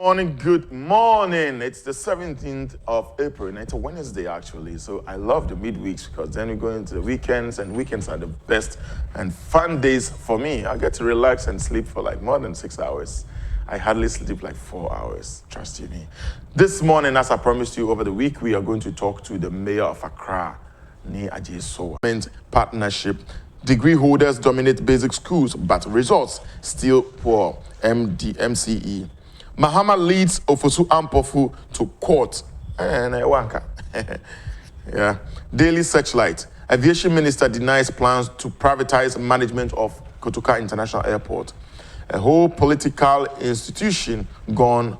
Morning, good morning. It's the 17th of April, and it's a Wednesday actually. So I love the midweeks because then we go into the weekends, and weekends are the best and fun days for me. I get to relax and sleep for like more than 6 hours. I hardly sleep like 4 hours, trust you me. This morning, as I promised you over the week, we are going to talk to the mayor of Accra, Adjei Sowah. Partnership. Degree holders dominate basic schools, but results still poor. MCE. Mohammed leads Ofosu Ampofu to court. Yeah. Daily Searchlight. Aviation Minister denies plans to privatize management of Kotoka International Airport. A whole political institution gone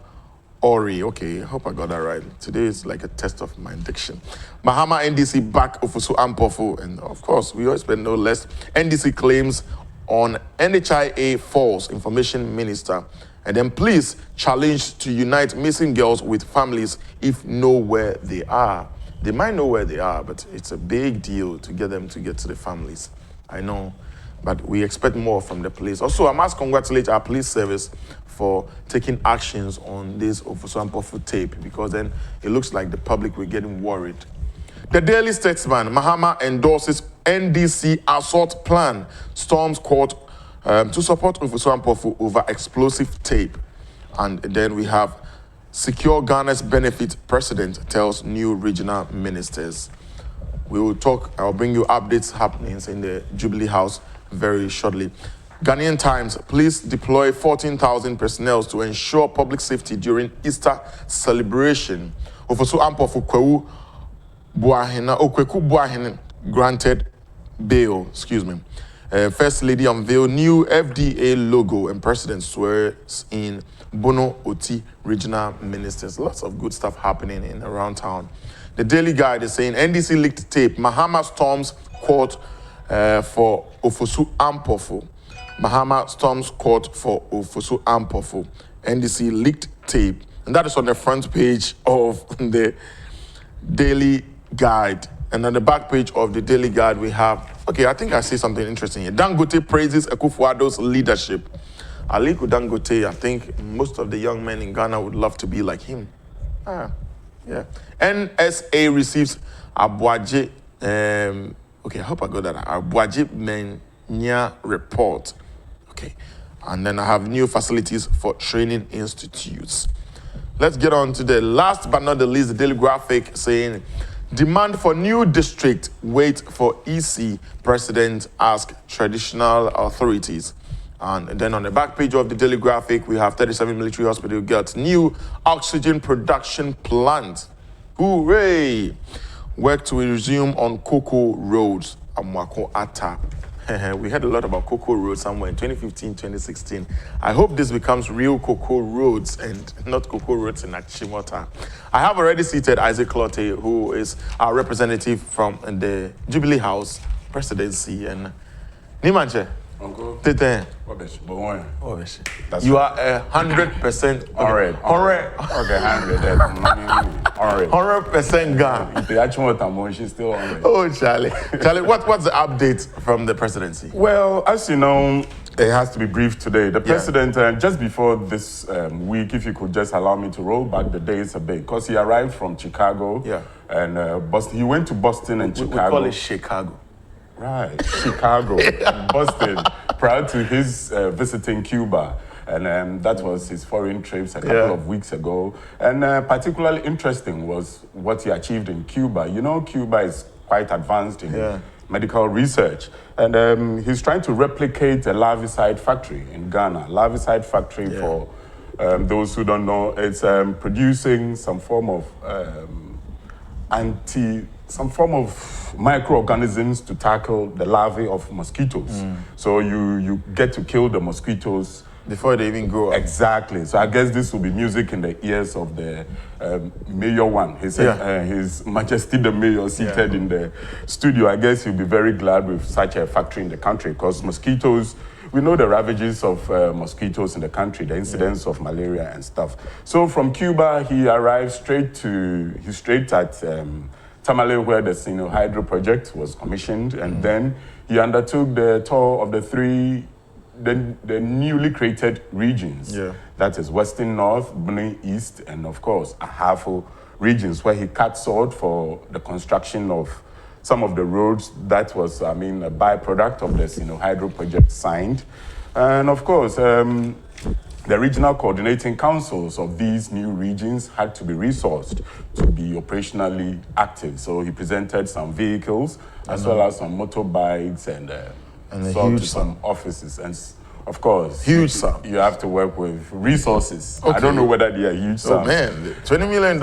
Ori. Okay, I hope I got that right. Today is like a test of my diction. Mahama NDC back Ofosu Ampofu. And of course, we always spend no less. NDC claims on NHIA false information minister. And then police challenged to unite missing girls with families if know where they are. They might know where they are, but it's a big deal to get them to get to the families. I know, but we expect more from the police. Also, I must congratulate our police service for taking actions on this Ofosu Ampofu tape, because then it looks like the public were getting worried. The Daily Statesman, Mahama endorses NDC assault plan, storms court to support Ofosu Ampofu over explosive tape. And then we have Secure Ghana's benefit, president tells new regional ministers. We will talk, I'll bring you updates happenings in the Jubilee House very shortly. Ghanaian Times, police deploy 14,000 personnel to ensure public safety during Easter celebration. Ofosu Ampofu Kweku Buahene granted bail, First Lady unveiled new FDA logo and President swears in Bono Oti regional ministers. Lots of good stuff happening in around town. The Daily Guide is saying NDC leaked tape. Mahama storms court for Ofosu Ampofu. Mahama storms court for Ofosu Ampofu. NDC leaked tape. And that is on the front page of the Daily Guide. And on the back page of the Daily Guide, we have, okay, I think I see something interesting here. Dangote praises Akufo-Addo's leadership. Aliko Dangote, I think most of the young men in Ghana would love to be like him. Yeah. NSA receives Abuaje, okay, I hope I got that. Abuaje Menya report. Okay. And then I have new facilities for training institutes. Let's get on to the last but not the least, the Daily Graphic saying, demand for new district, wait for EC, president ask traditional authorities. And then on the back page of the Daily Graphic, we have 37 military hospital gets new oxygen production plant. Hooray! Work to resume on Cocoa Roads, Amwako Ata. We heard a lot about Cocoa Roads somewhere in 2015, 2016. I hope this becomes real Cocoa Roads and not Cocoa Roads in Achimota. I have already seated Isaac Clotte, who is our representative from the Jubilee House presidency. And Nimanche, Uncle, Tete, you are 100% alright. Okay, 100% Ghana. The Achimota, she's still on it. Oh, Charlie. Charlie, what's the update from the presidency? Well, as you know, it has to be brief today. The president, just before this week, if you could just allow me to roll back the days a bit, because he arrived from Chicago. And Boston. He went to Boston and Chicago. We call it Chicago. Right, Chicago, Boston, prior to his visiting Cuba. And that was his foreign trips a couple of weeks ago. And particularly interesting was what he achieved in Cuba. You know, Cuba is quite advanced in medical research. And he's trying to replicate a larvicide factory in Ghana. Larvicide factory, for those who don't know, it's producing some form of some form of microorganisms to tackle the larvae of mosquitoes. So you get to kill the mosquitoes before they even grow up. Exactly. So I guess this will be music in the ears of the mayor one. He said His Majesty the Mayor seated in the studio. I guess he'll be very glad with such a factory in the country, because mosquitoes, we know the ravages of mosquitoes in the country, the incidence of malaria and stuff. So from Cuba, he arrived straight at Tamale, where the hydro project was commissioned, and then he undertook the tour of the 3 the newly created regions. Yeah. That is Western North, Bono East, and of course, Ahafo regions, where he cut salt for the construction of some of the roads. That was, a byproduct of the Hydro project signed. And of course, the regional coordinating councils of these new regions had to be resourced to be operationally active. So he presented some vehicles as well as some motorbikes and a sold huge to some offices. And of course, huge sum. You have to work with resources. Okay. I don't know whether they are huge sums. Oh man, $20 million.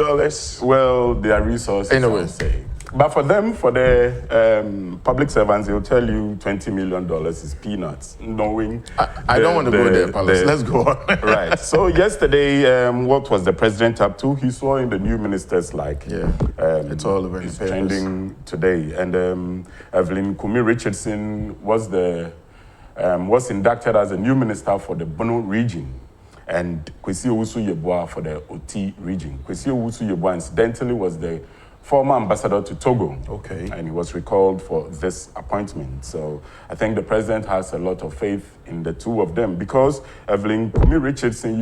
Well, they are resources. Anyway. I'll say. But for them, for the public servants, they'll tell you $20 million is peanuts, knowing... I don't want to go there, Palace. Let's go on. Right. So yesterday, what was the president up to? He saw in the new ministers like... Yeah, it's all over it's the papers. trending today. And Evelyn Kumi Richardson was inducted as a new minister for the Bono region. And Kwesi Owusu-Yeboah for the Oti region. Kwesi Owusu-Yeboah, incidentally, was the former ambassador to Togo. Okay. And he was recalled for this appointment. So I think the president has a lot of faith in the two of them because Evelyn Kumi Richardson,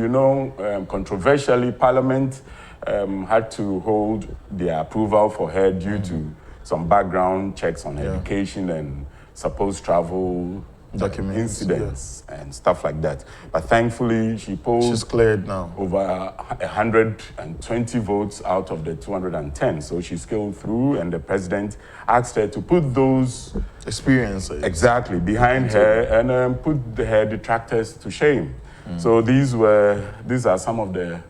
controversially, Parliament had to hold their approval for her due to some background checks on her education and supposed travel Documents, incidents and stuff like that. But thankfully, She's cleared now. over 120 votes out of the 210. So she scaled through, and the president asked her to put those experiences exactly behind her and put her detractors to shame. So these are some of the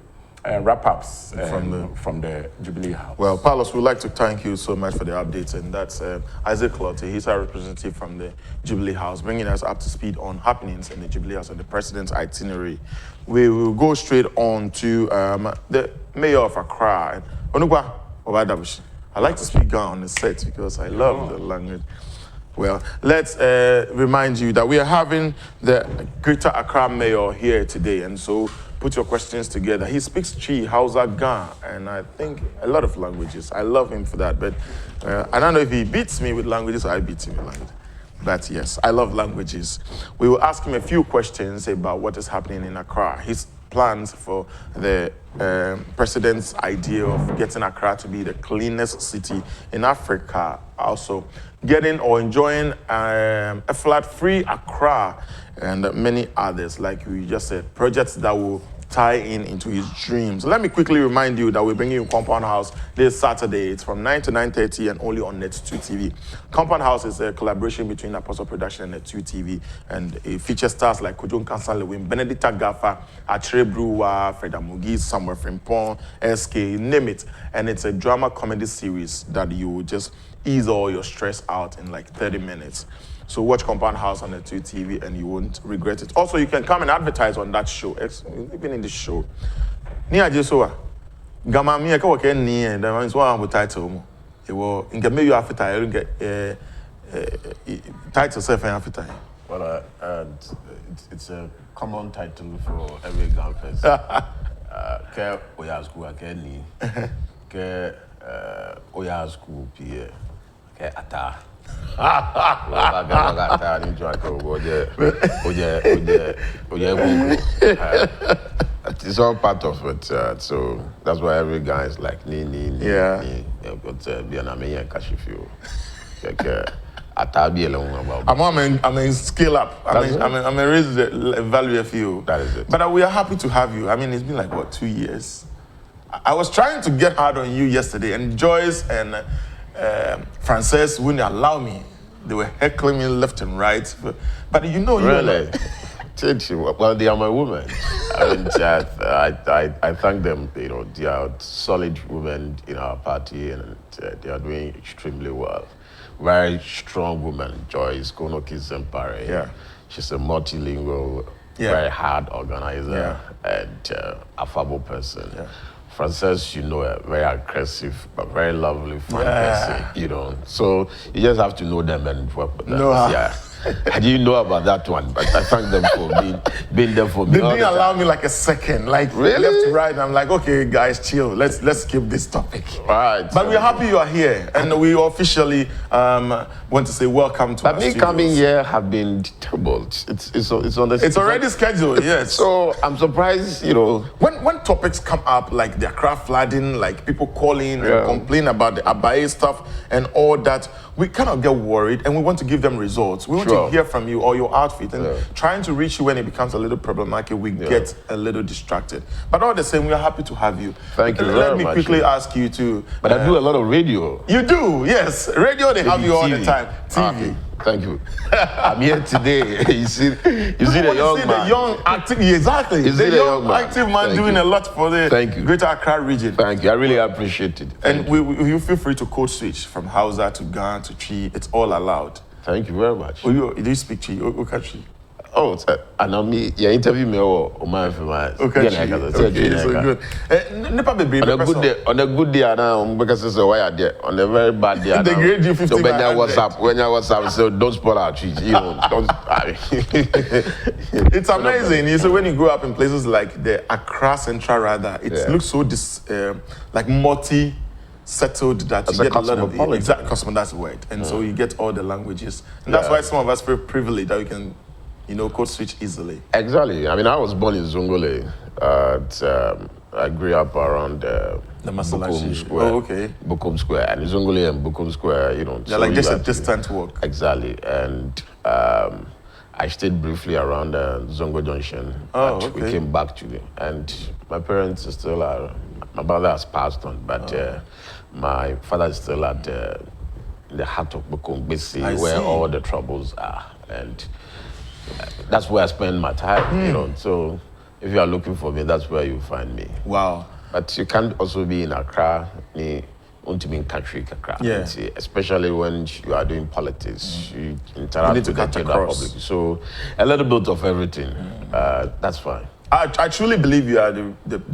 wrap-ups from the Jubilee House. Well, Paulus, we'd like to thank you so much for the updates, and that's Adjei Clotte. He's our representative from the Jubilee House, bringing us up to speed on happenings in the Jubilee House and the president's itinerary. We will go straight on to the mayor of Accra, Onugba Obadabushi. I like to speak Ghana on the set because I love the language. Well, let's remind you that we are having the Greater Accra mayor here today, and so put your questions together. He speaks Chi, Hausa, Ga, and I think a lot of languages. I love him for that, but I don't know if he beats me with languages or I beat him with languages. But yes, I love languages. We will ask him a few questions about what is happening in Accra, his plans for the president's idea of getting Accra to be the cleanest city in Africa, also getting or enjoying a flat-free Accra, and many others, like we just said, projects that will tie into his dreams. Let me quickly remind you that we're bringing you Compound House this Saturday. It's from 9 to 9:30 and only on Net2 TV. Compound House is a collaboration between Apostle Production and Net2 TV, and it features stars like Kojo Nkansa-Lewin, Benedicta Gaffa, Achere Brewer, Fred Amugi, Samuel Frimpong, SK, name it. And it's a drama comedy series that you will just ease all your stress out in like 30 minutes. So watch Compound House on the 2 TV and you won't regret it. Also, you can come and advertise on that show, even in the show. Ni Adjei Sowah, Gama mi eka wake ni and that is one with title mo. It will in maybe after I get title self and after. Well, it's a common title for every Ghan person. Ke oya school ke ni, ke oya school pie, ke ata. It's all part of it, so that's why every guy is like ni. Yeah. But be an American kashifio. About. I'm a scale up. I'm a raise the value of you. That is it. But we are happy to have you. I mean, it's been like what, 2 years. I was trying to get hard on you yesterday, and Joyce and Frances wouldn't allow me. They were heckling me left and right. But you know, really? Well, they are my women. I mean, I thank them. You know, they are solid women in our party, and they are doing extremely well. Very strong woman, Joyce Konoki Zempare. Yeah. She's a multilingual, very hard organizer, and affable person. Yeah. Frances, you know, a very aggressive but very lovely, fun person, you know. So you just have to know them and work with them. I didn't know about that one, but I thank them for being there for me. They didn't allow me like a second, like Really? left to right. And I'm like, okay, guys, chill. Let's keep this topic. Right. But we're happy you are here, and we officially want to say welcome to. But our me studios. coming here have been terrible. It's on the. It's already scheduled, yes. So I'm surprised, When topics come up like the Accra flooding, like people calling and complain about the Adjei stuff and all that, we kind of get worried and we want to give them results. We want to hear from you or your outfit, and trying to reach you when it becomes a little problematic, we get a little distracted. But all the same, we are happy to have you. Thank you Let very me much. quickly ask you to. But I do a lot of radio. You do, yes. Radio, they have you all the TV. time. TV. Okay. Thank you. I'm here today. You see the young man. The young active, exactly. You see The the young young man. active man Thank doing you. a lot for the Thank you. Greater Accra region. Thank you. I really appreciate it. And you feel free to code switch from Hausa to Ghana to Chi. It's all allowed. Thank you very much. Do you speak Chi? Okachi. Oh, and me, you interview me or my Okachi. Okay, so good. Nipa baby. On a good day, because it's a wire there. On a very bad day, They grade you 50 so when by I 100. when I was up, so don't spoil our treat. Don't. It's amazing. So when you grow up in places like the Accra Central, rather, it looks so like multi-settled that As you a get a lot of cosmopolitan. exact cosmo. That's the word, and so you get all the languages, and that's why some of us feel privileged that we can, code switch easily. Exactly. I mean, I was born in Zongole. I grew up around The Masalachi. Bukom Square. Oh, okay. Bukom Square and Zongole and Bukom Square. They're like just a distant walk. Exactly. And I stayed briefly around Zongo Junction. Oh, but okay. we came back to it. And my parents are still my brother has passed on, but my father is still at the heart of Bukom, basically, where all the troubles are. And that's where I spend my time, So if you are looking for me, that's where you find me. Wow. But you can't also be in Accra, want to be in country, Accra. Yeah. Especially when you are doing politics, you interact need to with the cut general across. public. So a little bit of everything. That's fine. I truly believe you are the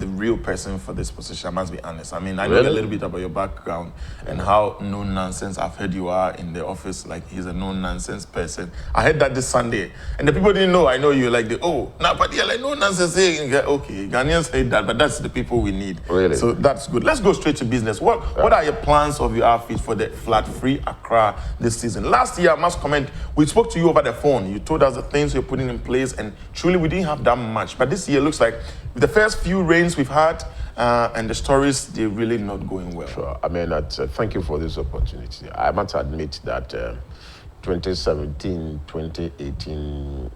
real person for this position, I must be honest. I mean, I know a Really? little bit about your background and how no-nonsense I've heard you are in the office, like he's a no-nonsense person. I heard that this Sunday, and the people didn't know, I know you, like, but you're like no-nonsense. Okay, Ghanaians hate that, but that's the people we need. Really? So that's good. Let's go straight to business. What are your plans of your outfit for the flood-free Accra this season? Last year, I must comment, we spoke to you over the phone. You told us the things you're putting in place, and truly we didn't have that much. But this year looks like with the first few rains we've had and the stories, they're really not going well. Sure. I mean, thank you for this opportunity. I must admit that 2017, 2018,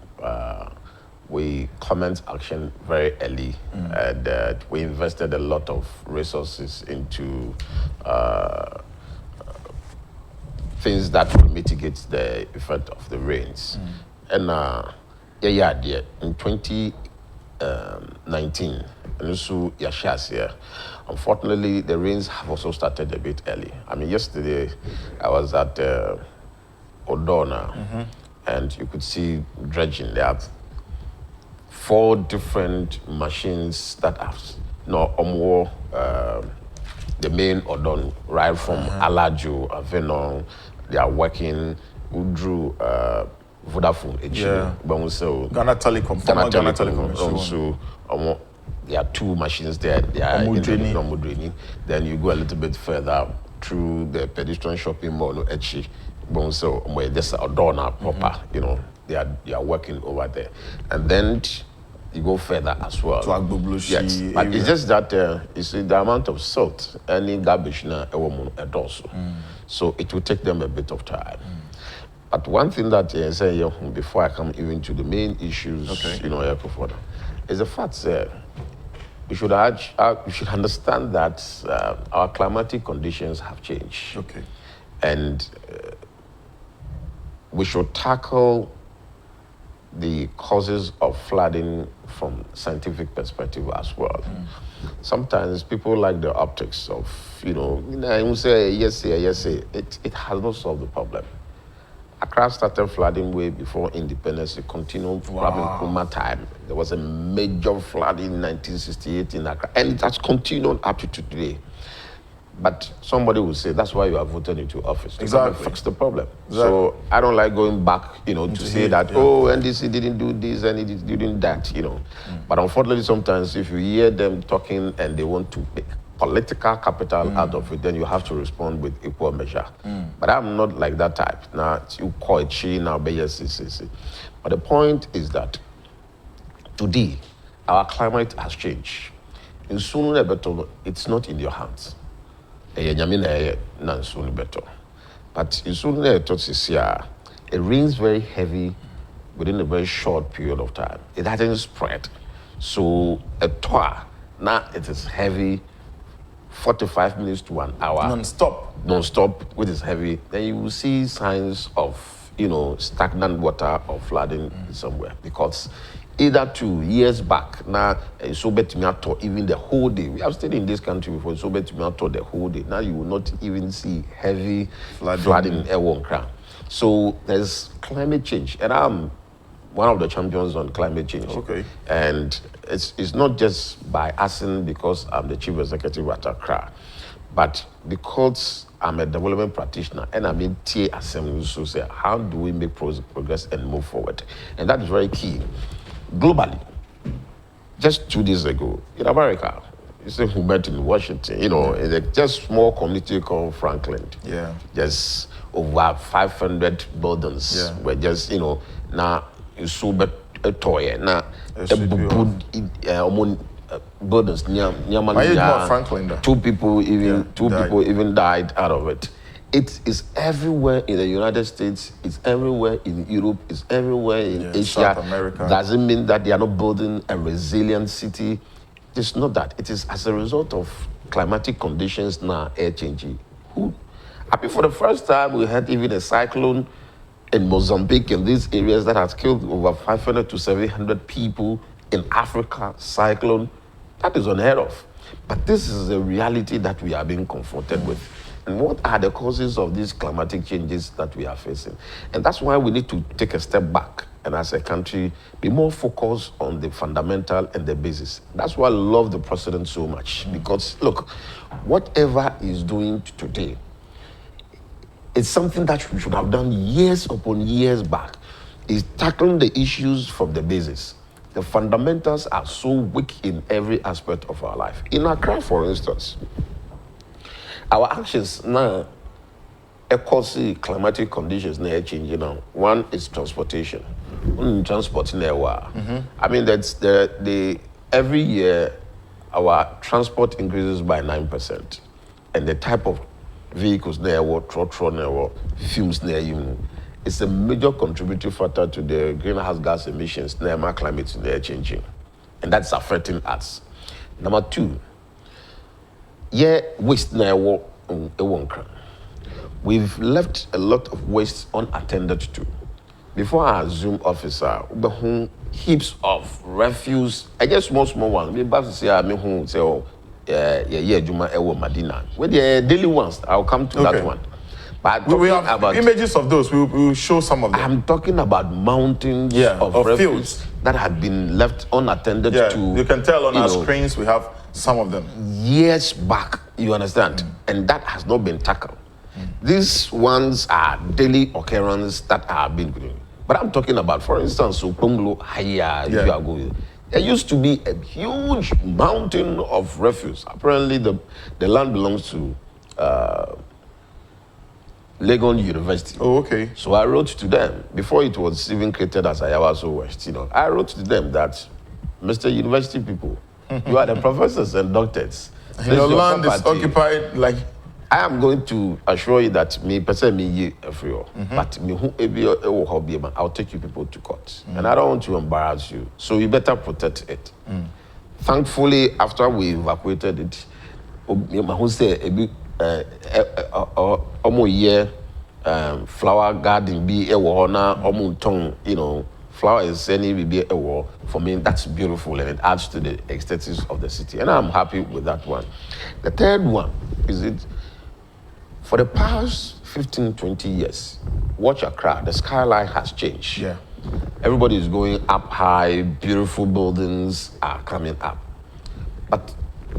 we commenced action very early, and we invested a lot of resources into things that will mitigate the effect of the rains. And in 2019, and also Yashasia, unfortunately, the rains have also started a bit early. I mean, yesterday I was at Odona, and you could see dredging. There are 4 different machines that have the main Odon, right from Alajo, Avenon. They are working. Udru, Vodafone, Ghana Telecom, former Ghana Telecom. Also, there are 2 machines there. They are in the Omudreni. Then you go a little bit further through the pedestrian shopping mall, Adjei. So where there's a Donna proper, they are working over there. And then you go further as well. To Agbobloshi Yes, but it's just that you see the amount of salt, any garbage now, so it will take them a bit of time. But one thing that I say before I come even to the main issues, is the fact that we should understand that our climatic conditions have changed. Okay. And we should tackle the causes of flooding from scientific perspective as well. Sometimes people like the optics of, I say yes. It has not solved the problem. Accra started flooding way before independence. It continued from Nkrumah time. There was a major flood in 1968 in Accra, and it has continued up to today. But somebody will say, that's why you are voted into office. To Exactly. fix the problem. Exactly. So I don't like going back, to say that, yeah. oh, NDC didn't do this and it didn't that, But unfortunately, sometimes if you hear them talking and they want to make political capital out of it, then you have to respond with equal measure. But I'm not like that type. Now, you call it she, now, but yes. But the point is that today, our climate has changed. In sooner or better, it's not in your hands. But in sooner it rains very heavy within a very short period of time. It hasn't spread. So a tour, now it is heavy, 45 minutes to 1 hour. Non-stop, which is heavy. Then you will see signs of, stagnant water or flooding somewhere. Because either 2 years back, now it's so bad to me even the whole day. We have stayed in this country before, it's so bad to me the whole day. Now you will not even see heavy flooding in Accra. So there's climate change. And I'm one of the champions on climate change. Okay. And it's not just by asking because I'm the chief executive at Accra, but because I'm a development practitioner and I'm in TA Assembly, so say, how do we make progress and move forward? And that is very key. Globally, just 2 days ago in America, you see who met in Washington, in a just small community called Franklin. Yeah. Just over 500 buildings were just, now you saw a toy, now buildings near Franklin. Two people even died out of it. It is everywhere in the United States, it's everywhere in Europe, it's everywhere in Asia. South America. Doesn't mean that they are not building a resilient city. It's not that. It is as a result of climatic conditions now, air changing. I mean, for the first time, we had even a cyclone in Mozambique, in these areas that has killed over 500 to 700 people in Africa, cyclone. That is unheard of. But this is a reality that we are being confronted with. And what are the causes of these climatic changes that we are facing? And that's why we need to take a step back and as a country, be more focused on the fundamental and the basis. That's why I love the president so much. Because, look, whatever he's doing today, it's something that we should have done years upon years back. Is tackling the issues from the basis. The fundamentals are so weak in every aspect of our life. In Accra, for instance, our actions now, cause climatic conditions now changing now. One is transportation. Transporting I mean, that's every year our transport increases by 9%, and the type of vehicles there, fumes there, it's a major contributing factor to the greenhouse gas emissions, climate changing, and that's affecting us. Number 2, waste we've left a lot of waste unattended to. Before I assume officer, heaps of refuse. I guess small ones. Me back to say Juma Madina. With the daily ones, I'll come to that one. But we have about images of those. We will show some of them. I'm talking about mountains of refuse fields that have been left unattended to. You can tell on our screens we have some of them. Years back, you understand? And that has not been tackled. These ones are daily occurrences that have been doing. But I'm talking about, for instance, Uponglo, Haya, if you are going. There used to be a huge mountain of refuse. Apparently, the land belongs to Legon University. Oh, okay. So I wrote to them, before it was even created as Ayawaso West, I wrote to them that, Mr. University people, you are the professors and doctors. Your land is occupied like... I am going to assure you that me but me I'll take you people to court. And I don't want to embarrass you. So you better protect it. Thankfully, after we evacuated it, flower garden be flower is any be a war. For me, that's beautiful and it adds to the aesthetics of the city. And I'm happy with that one. The third one is for the past 15, 20 years, watch Accra, the skyline has changed. Yeah. Everybody is going up high, beautiful buildings are coming up. But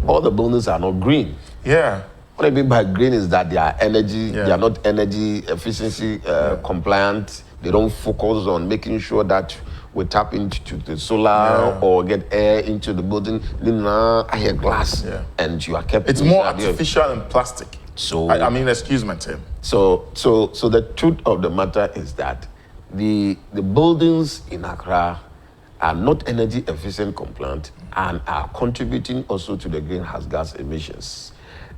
all the buildings are not green. Yeah. What I mean by green is that they are energy, Yeah. they are not energy efficiency compliant. They don't focus on making sure that we tap into the solar or get air into the building. I hear glass, and you are kept. It's more artificial and plastic. So I mean, excuse my term. So the truth of the matter is that the buildings in Accra are not energy efficient compliant and are contributing also to the greenhouse gas emissions.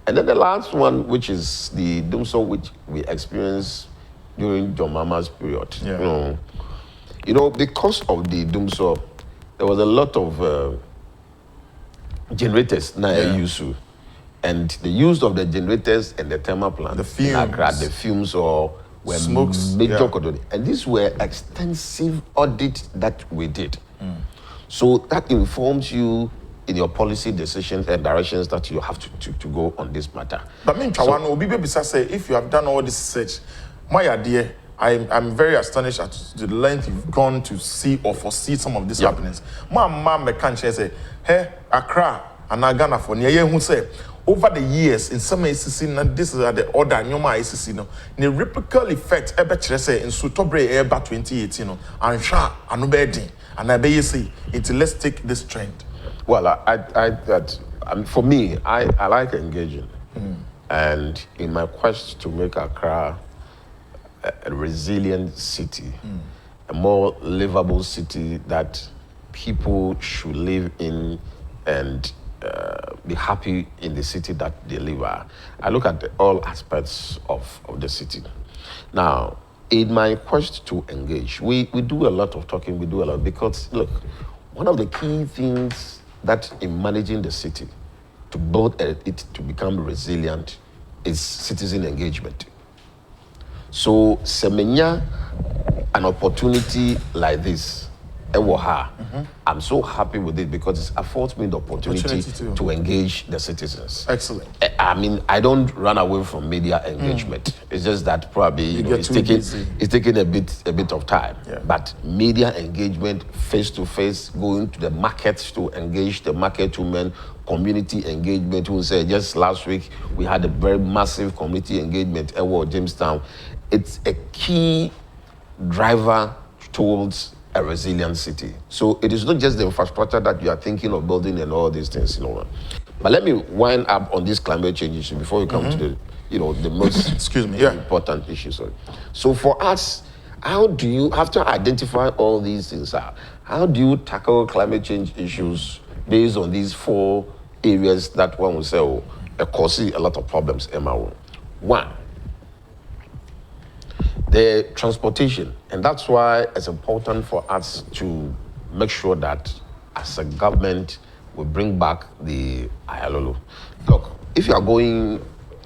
And then the last one, which is the doomsday which we experienced during John Mama's period. You know, because of the doomsday, there was a lot of generators now used to. And the use of the generators and the thermal plant, the fumes, in Accra, the fumes were smokes, major. And these were extensive audits that we did. So that informs you in your policy decisions and directions that you have to go on this matter. But me, say, if you have done all this research, my idea, I'm very astonished at the length you've gone to see or foresee some of these happenings. My mom can't say, hey, Accra and Ghana for near who say, over the years, in some ACC, this is the order, Nyoma ACC, the reciprocal effect, say, in Sutobre Eba 2018, and Sha, and Obedi, and I say, let's take this trend. Well, for me, I like engaging. And in my quest to make Accra a resilient city, a more livable city that people should live in and be happy in the city that they live at. I look at all aspects of the city. Now, in my quest to engage, we do a lot of talking, we do a lot, because look, one of the key things that in managing the city, to build it to become resilient, is citizen engagement. So, semenya an opportunity like this, I'm so happy with it because it affords me the opportunity to engage the citizens. Excellent. I mean, I don't run away from media engagement. It's just that probably it's taking a bit of time. But media engagement, face to face, going to the markets to engage the market women, community engagement. We say just last week we had a very massive community engagement at Jamestown. It's a key driver towards a resilient city. So it is not just the infrastructure that you are thinking of building and all these things, But let me wind up on this climate change issue before you come to the, the most important issue. So for us, how do you, after identifying all these things, how do you tackle climate change issues based on these 4 areas that one will say, cause a lot of problems? One, the transportation, and that's why it's important for us to make sure that as a government we bring back the Ayalolo. Look, if you are going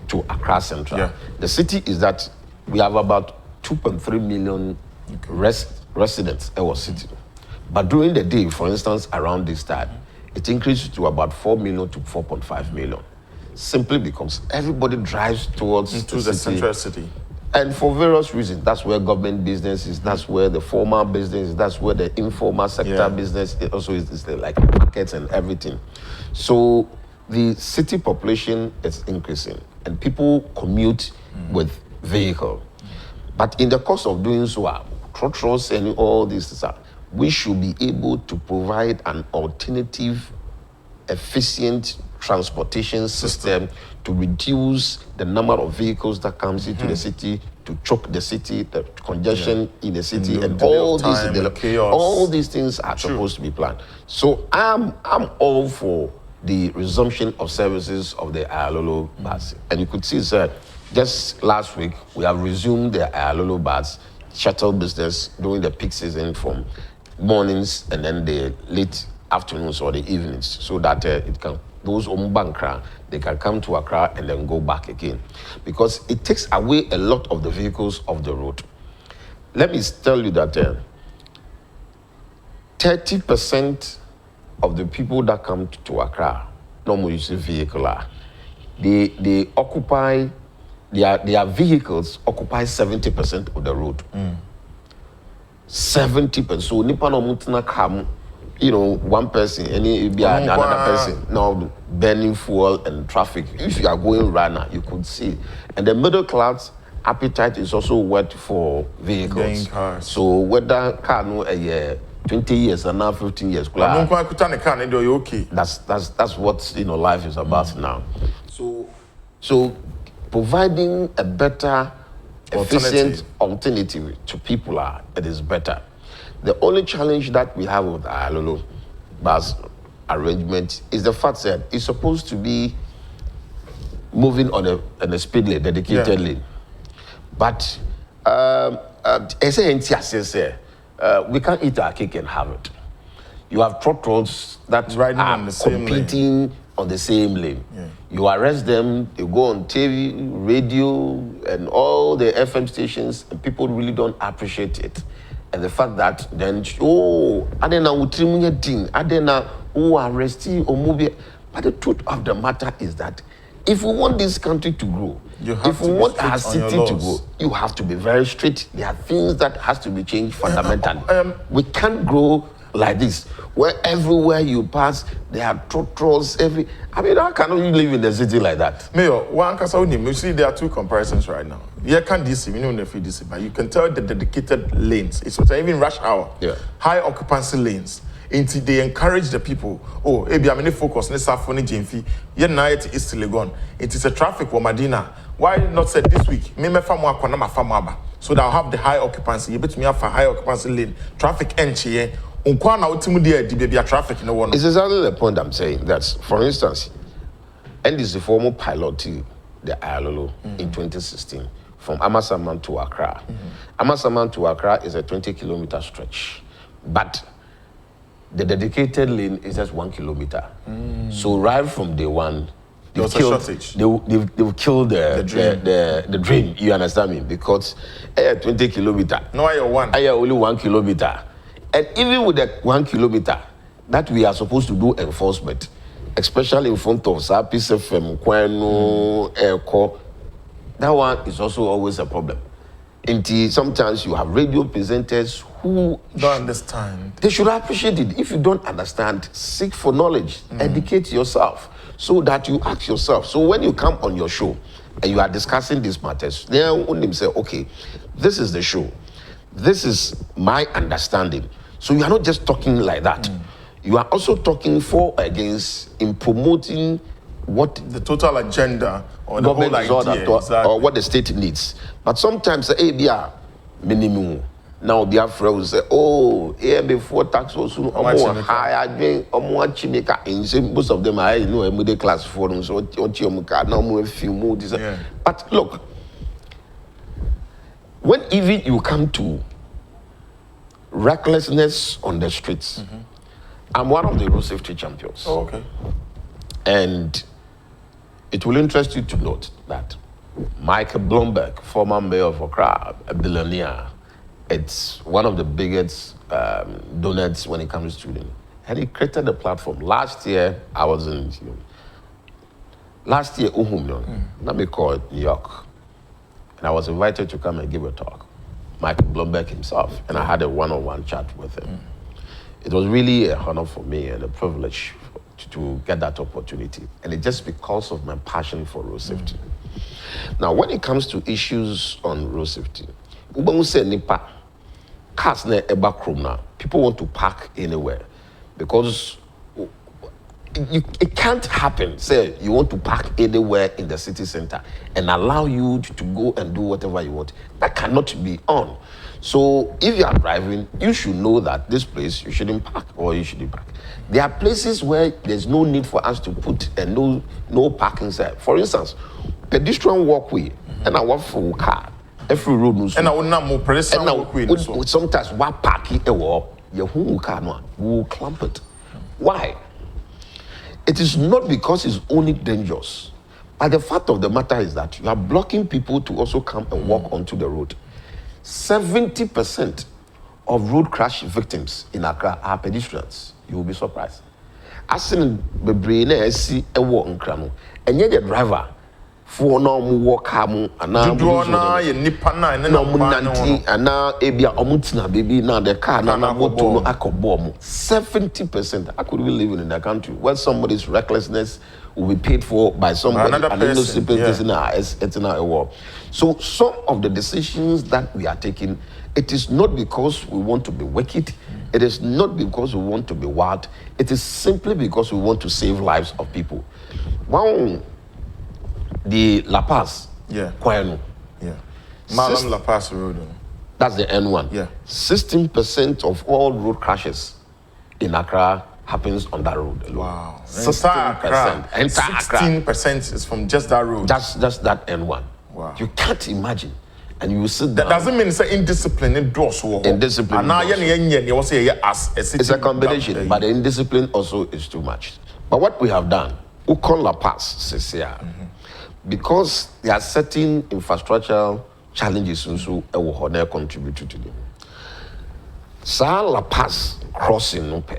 to Accra Central, the city is that we have about 2.3 million residents in our city. But during the day, for instance, around this time, it increases to about 4 million to 4.5 million. Simply because everybody drives towards the central city. And for various reasons, that's where government business is, that's where the formal business is, that's where the informal sector business also is like markets and everything. So the city population is increasing and people commute with vehicle. But in the course of doing so, trotros and all this, we should be able to provide an alternative, efficient transportation system to reduce the number of vehicles that comes into the city, to choke the city, the congestion in the city, and all these things are supposed to be planned. So I'm all for the resumption of services of the Ayalolo bus. And you could see, sir, just last week we have resumed the Ayalolo bus shuttle business during the peak season from mornings and then the late afternoons or the evenings, so that it can, those Bankra, they can come to Accra and then go back again, because it takes away a lot of the vehicles off the road. Let me tell you that 30% of the people that come to Accra normally use a vehicle. They occupy, their vehicles occupy 70% of the road. 70%. So nipa no mutina kam one person, another person now burning fuel and traffic. If you are going right now, you could see. And the middle class appetite is also what for vehicles. So whether car no 20 years and now 15 years. Okay. That's what life is about now. So providing a better, efficient alternative to people it is better. The only challenge that we have with the bus arrangement is the fact that it's supposed to be moving on a speed lane, dedicated lane. But we can't eat our cake and have it. You have throttles that are competing on the same lane. Yeah. You arrest them, they go on TV, radio, and all the FM stations, and people really don't appreciate it. And the fact that then, arrest or move. But the truth of the matter is that if we want this country to grow, if we want our city to grow, you have to be very strict. There are things that has to be changed fundamentally. We can't grow like this, where everywhere you pass, there are throttles. How can you live in the city like that? Mayor, you see, there are two comparisons right now. You can't DC, you know, DC, but you can tell the dedicated lanes. It's even rush hour, high occupancy lanes. Until they encourage the people, maybe I'm focus, let's have funny Jimfi. Yet night is still gone. It is a traffic for Medina. Why not say this week? So that I'll have the high occupancy. You bet me have a high occupancy lane. Traffic entry. This is exactly the point I'm saying. That's, for instance, NDC former piloted the ILO in 2016 from Amasaman to Accra. Amasaman to Accra is a 20-kilometer stretch, but the dedicated lane is just 1 kilometer. So right from day one, they've killed the dream. You understand me? Because 20 kilometer. No, I only 1 kilometer. And even with the 1 kilometer, that we are supposed to do enforcement, especially in front of PCFM, Kwano, Airco, that one is also always a problem. Until sometimes you have radio presenters who don't understand. They should appreciate it. If you don't understand, seek for knowledge, educate yourself, so that you ask yourself. So when you come on your show and you are discussing these matters, then only say, okay, this is the show. This is my understanding. So you are not just talking like that. You are also talking for or against in promoting what the total agenda or the whole idea or what the state needs. But sometimes minimum. Now the Afro will say, before tax also higher, most of them are middle class forums, so now few more. But look, when even you come to recklessness on the streets, I'm one of the road safety champions. Okay. And it will interest you to note that Michael Bloomberg, former mayor of Accra, a billionaire, it's one of the biggest donors when it comes to students. And he created the platform. Last year, I was in, let me call it New York. And I was invited to come and give a talk. Michael Bloomberg himself. And I had a one-on-one chat with him. It was really an honor for me and a privilege to get that opportunity. And it's just because of my passion for road safety. Now, when it comes to issues on road safety, cars people want to park anywhere because it can't happen. Say you want to park anywhere in the city center and allow you to go and do whatever you want. That cannot be on. So if you are driving, you should know that this place you shouldn't park or you shouldn't park. There are places where there's no need for us to put a no parking sign. For instance, pedestrian walkway and I walk for a car. Every road knows. And I would not more pedestrian walkway. Sometimes what parking a wall, you will clamp it. Why? It is not because it's only dangerous, but the fact of the matter is that you are blocking people to also come and walk onto the road. 70% of road crash victims in Accra are pedestrians. You will be surprised. As in the brain, I see a walk in Krano, and yet the driver for no more kamu and now ye nipa na ne no munanti and now ebia omutina baby now the car now moto no akobom 70%. I could be living in that country where somebody's recklessness will be paid for by somebody another and person, it's in a war. So some of the decisions that we are taking, it is not because we want to be wicked, it is not because we want to be wild, it is simply because we want to save lives of people. Wow. The La Paz, Kwenu. Yeah. Malam La Paz Road. That's the N1. Yeah. 16% of all road crashes in Accra happens on that road alone. Wow. 16%. 16% is from just that road. Just that N1. Wow. You can't imagine. And you will sit That down. doesn't mean it's indiscipline, it draws war. Indiscipline. It's a combination, but the indiscipline also is too much. But what we have done, we call La Paz, because there are certain infrastructural challenges also that contribute to them. Sa La Paz crossing no pe.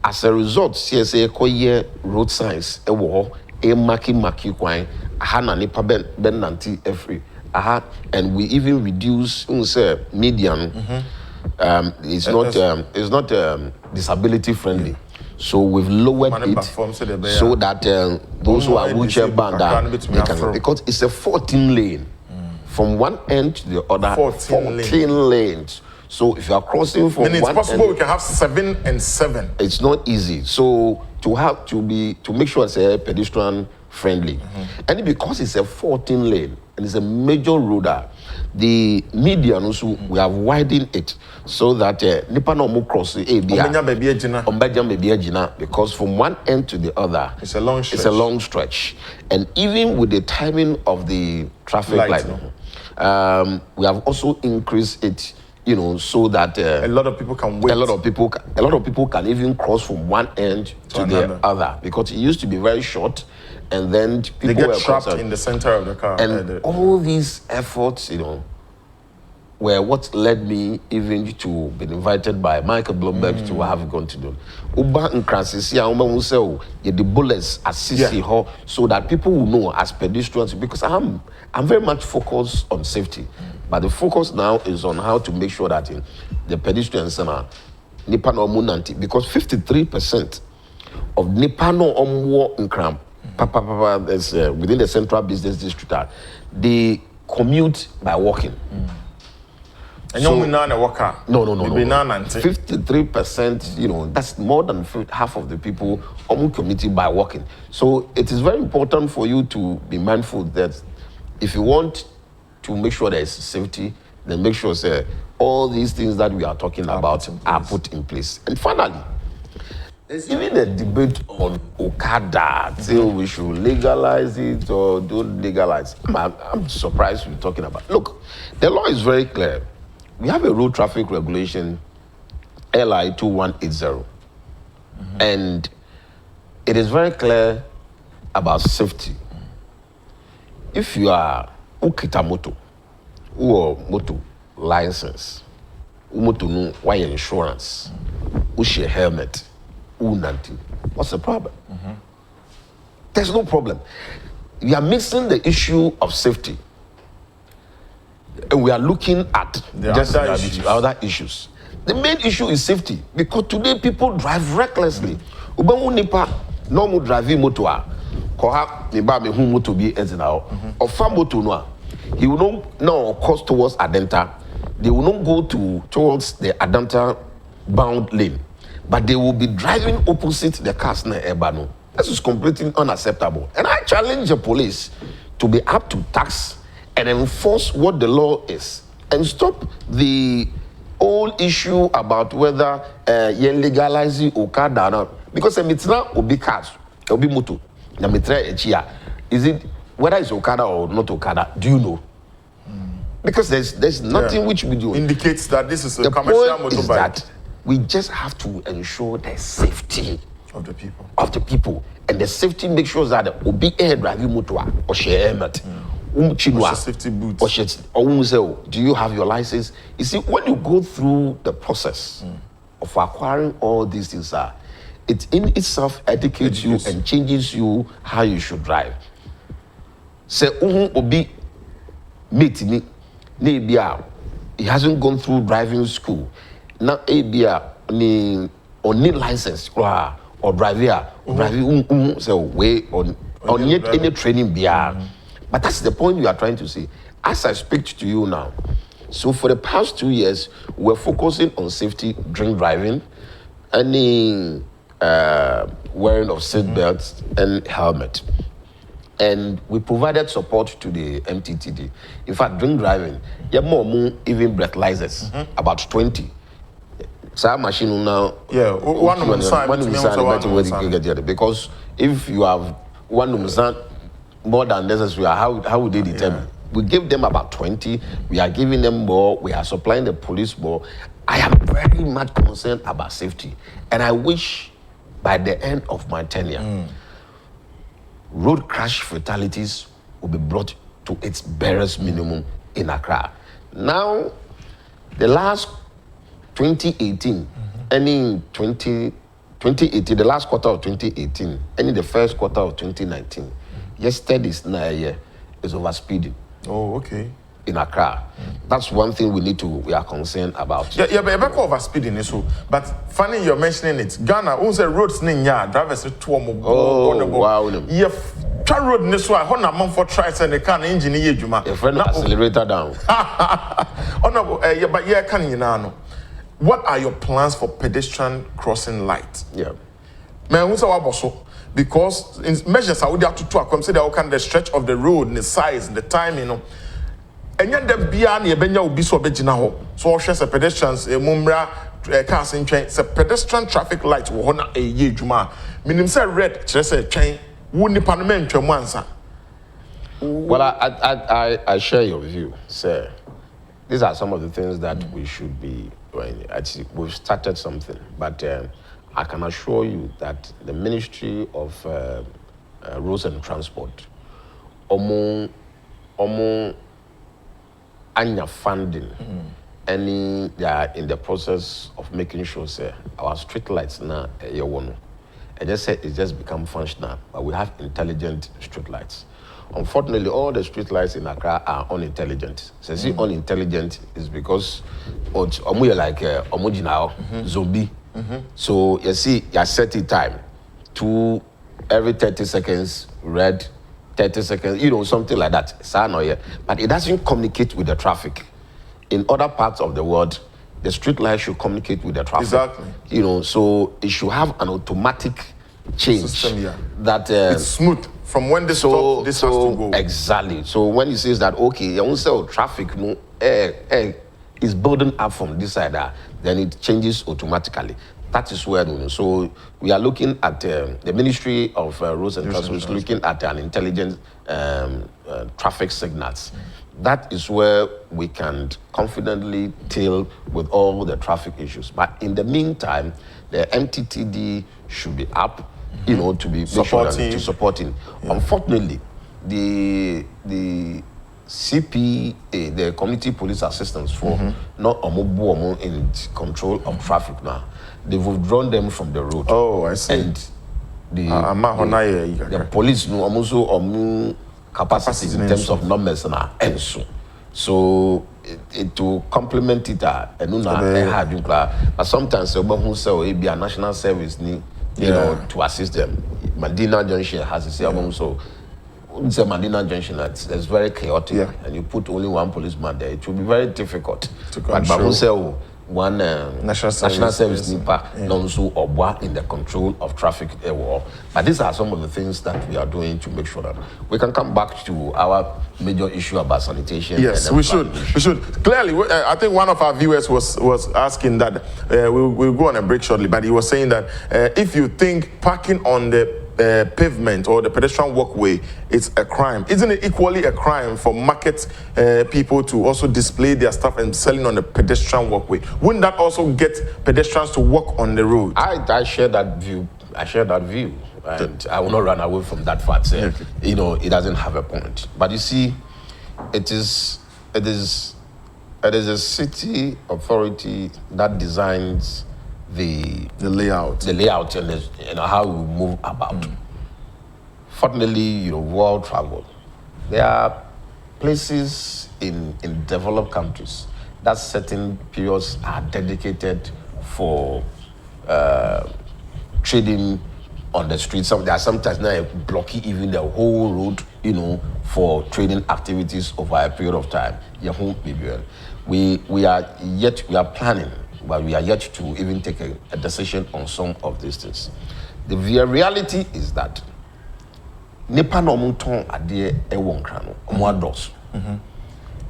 As a result, CSA koye road signs maki kwan aha nipa ben nanti every aha, and we even reduce median. It's not disability friendly. So we've lowered it so that those who are wheelchair bound they can, because it's a 14 lane from one end to the other. 14 lanes. So if you are crossing from then it's one possible end, we can have 7 and 7. It's not easy. So to make sure it's a pedestrian friendly, and because it's a 14 lane and it's a major road, the median also we have widened it so that nipa no mo cross because from one end to the other it's a long stretch. It's a long stretch, and even with the timing of the traffic light, we have also increased it. So that a lot of people can wait. A lot of people can even cross from one end to the other, because it used to be very short, and then people they get were trapped concerned. in the center of the car. And all these efforts, were what led me even to be invited by Michael Bloomberg to have gone to do. Uba and Kransisia, the bullets assist her so that people will know as pedestrians, because I'm very much focused on safety. But the focus now is on how to make sure that the pedestrians are Nipano Munanti, because 53% of Nipano Omwo Nkram, within the central business district, they commute by walking. And so, no. 53%, that's more than half of the people commute by walking. So it is very important for you to be mindful that if you want to make sure there is safety, then make sure all these things that we are talking about are put in place. And finally, there's even a debate on Okada, say we should legalize it or don't legalize. I'm surprised we're talking about. Look, the law is very clear. We have a road traffic regulation, LI 2180, and it is very clear about safety. If you are ukita moto, or moto license, moto no wire insurance, ushi helmet, unanti, what's the problem? There's no problem. We are missing the issue of safety. And we are looking at other issues. The main issue is safety, because today people drive recklessly. Ubangu nipa normal driving motor, koha niba me hu motor bi enzina or farm motor no. He will not cross towards Adenta. They will not go towards the Adenta bound lane, but they will be driving opposite the cars na Ebano. This is completely unacceptable. And I challenge the police to be up to task and enforce what the law is, and stop the whole issue about whether you legalize Okada or not. Because it's not obi cars, obi moto. Is it whether it's Okada or not Okada? Do you know? Because there's nothing which we do indicates that this is a the commercial point motorbike. Is that we just have to ensure the safety of the people. And the safety makes sure that the obi air driving motor or share helmet. Safety boots. Do you have your license? You see, when you go through the process of acquiring all these things, it in itself educates you and changes you how you should drive. Say obi meet me na he hasn't gone through driving school. Now ni or need license or driver so way on yet any training bia. But that's the point you are trying to say. As I speak to you now, so for the past 2 years, we're focusing on safety, drink driving, any wearing of seat belts and helmet. And we provided support to the MTTD. In fact, drink driving, you have more even breathalyzers, about 20. So machine now. Yeah, one because if you have one more than necessary, how would they determine? Yeah. We give them about 20. We are giving them more. We are supplying the police more. I am very much concerned about safety, and I wish by the end of my tenure, road crash fatalities will be brought to its barest minimum in Accra. Now, the last 2018, any 2018, the last quarter of 2018, any the first quarter of 2019, yesterday's year is overspeeding. Oh, okay. In Accra. That's one thing we are concerned about. Yeah, but about overspeeding is so. But funny you're mentioning it. Ghana owns a roads in ya drivers to wow. Yeah, try road in this way. Hona man for tries and the car engine ye juma. Your friend accelerator down. Yeah, but yeah, can you know? What are your plans for pedestrian crossing light? Yeah. Man, who's our boss? Because in measures I would have to consider how can the stretch of the road, and the size, and the time, you know. And yet the beyond the benya will be so big now. So shares a pedestrians, a mumbra, cars in train, a pedestrian traffic light will honor a ye juma. Minim say red, just a chain, wouldn't parliament to Mansa. Well, I share your view, sir. These are some of the things that we should be doing. Actually, we've started something, but I can assure you that the Ministry of Roads and Transport, among anya funding, they are in the process of making sure, say, our street lights now, and just say it's just become functional, but we have intelligent street lights. Unfortunately, all the street lights in Accra are unintelligent. So see, unintelligent is because omu like zombie. So you see, you set it time to every 30 seconds red, 30 seconds, you know, something like that. But it doesn't communicate with the traffic. In other parts of the world, the street light should communicate with the traffic. Exactly. You know, so it should have an automatic change system, yeah. That it's smooth from when this stop, this has to go. Exactly. So when he says that, okay, you won't say traffic no is building up from this side, then it changes automatically. That is where, so we are looking at the Ministry of Roads and Transport is looking at an intelligent traffic signals. That is where we can confidently deal with all the traffic issues. But in the meantime, the MTTD should be up, you know, to be supporting. Yeah. Unfortunately, the CPA, the Community Police Assistance for not in control of traffic now. They've withdrawn them from the road. Oh, I see. And the police no also capacity in terms of numbers now and so it to complement it but sometimes who say be a national service need you know to assist them. Medina Junction has its so Medina Junction that's very chaotic and you put only one policeman there, it will be very difficult to control. One national service NIPA also obwa in the control of traffic but these are some of the things that we are doing to make sure that we can come back to our major issue about sanitation. Yes, we should. Clearly, I think one of our viewers was asking that we'll go on a break shortly, but he was saying that if you think parking on the pavement or the pedestrian walkway, it's a crime. Isn't it equally a crime for market people to also display their stuff and selling on the pedestrian walkway? Wouldn't that also get pedestrians to walk on the road? I share that view. And I will not run away from that fact. You know, it doesn't have a point. But you see, it is a city authority that designs the layout and how we move about. Fortunately, you know, world travel, There are places in developed countries that certain periods are dedicated for trading on the streets. There are sometimes now blocking even the whole road, for trading activities over a period of time. We are planning, but we are yet to even take a decision on some of these things. The reality is that nipa no monton ade ewo nkra no omo ados.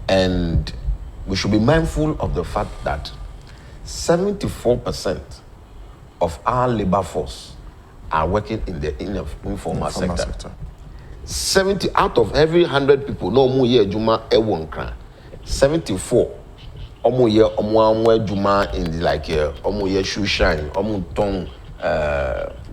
And we should be mindful of the fact that 74% of our labor force are working in the informal sector. 70 out of every 100 people no omo ye adwuma ewo nkra. 74 omo ye omo adwuma in like omo ye shoe shine, omo ton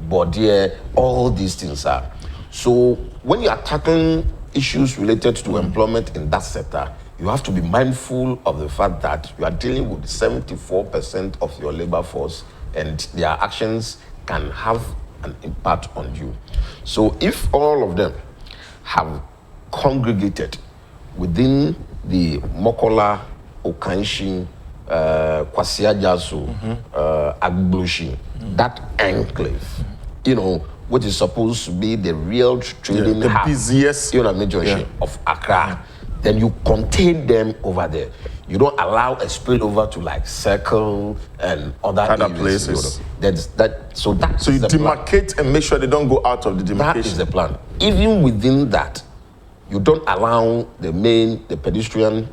body, all these things are. So when you are tackling issues related to employment in that sector, you have to be mindful of the fact that you are dealing with 74% of your labor force, and their actions can have an impact on you. So if all of them have congregated within the Mokola, Okanshin, Kwasiajasu, Agblushi, that enclave, which is supposed to be the real trading hub, the busiest of Accra, then you contain them over there. You don't allow a spillover to like Circle and other places. So you demarcate and make sure they don't go out of the demarcation. That is the plan. Even within that, you don't allow the pedestrian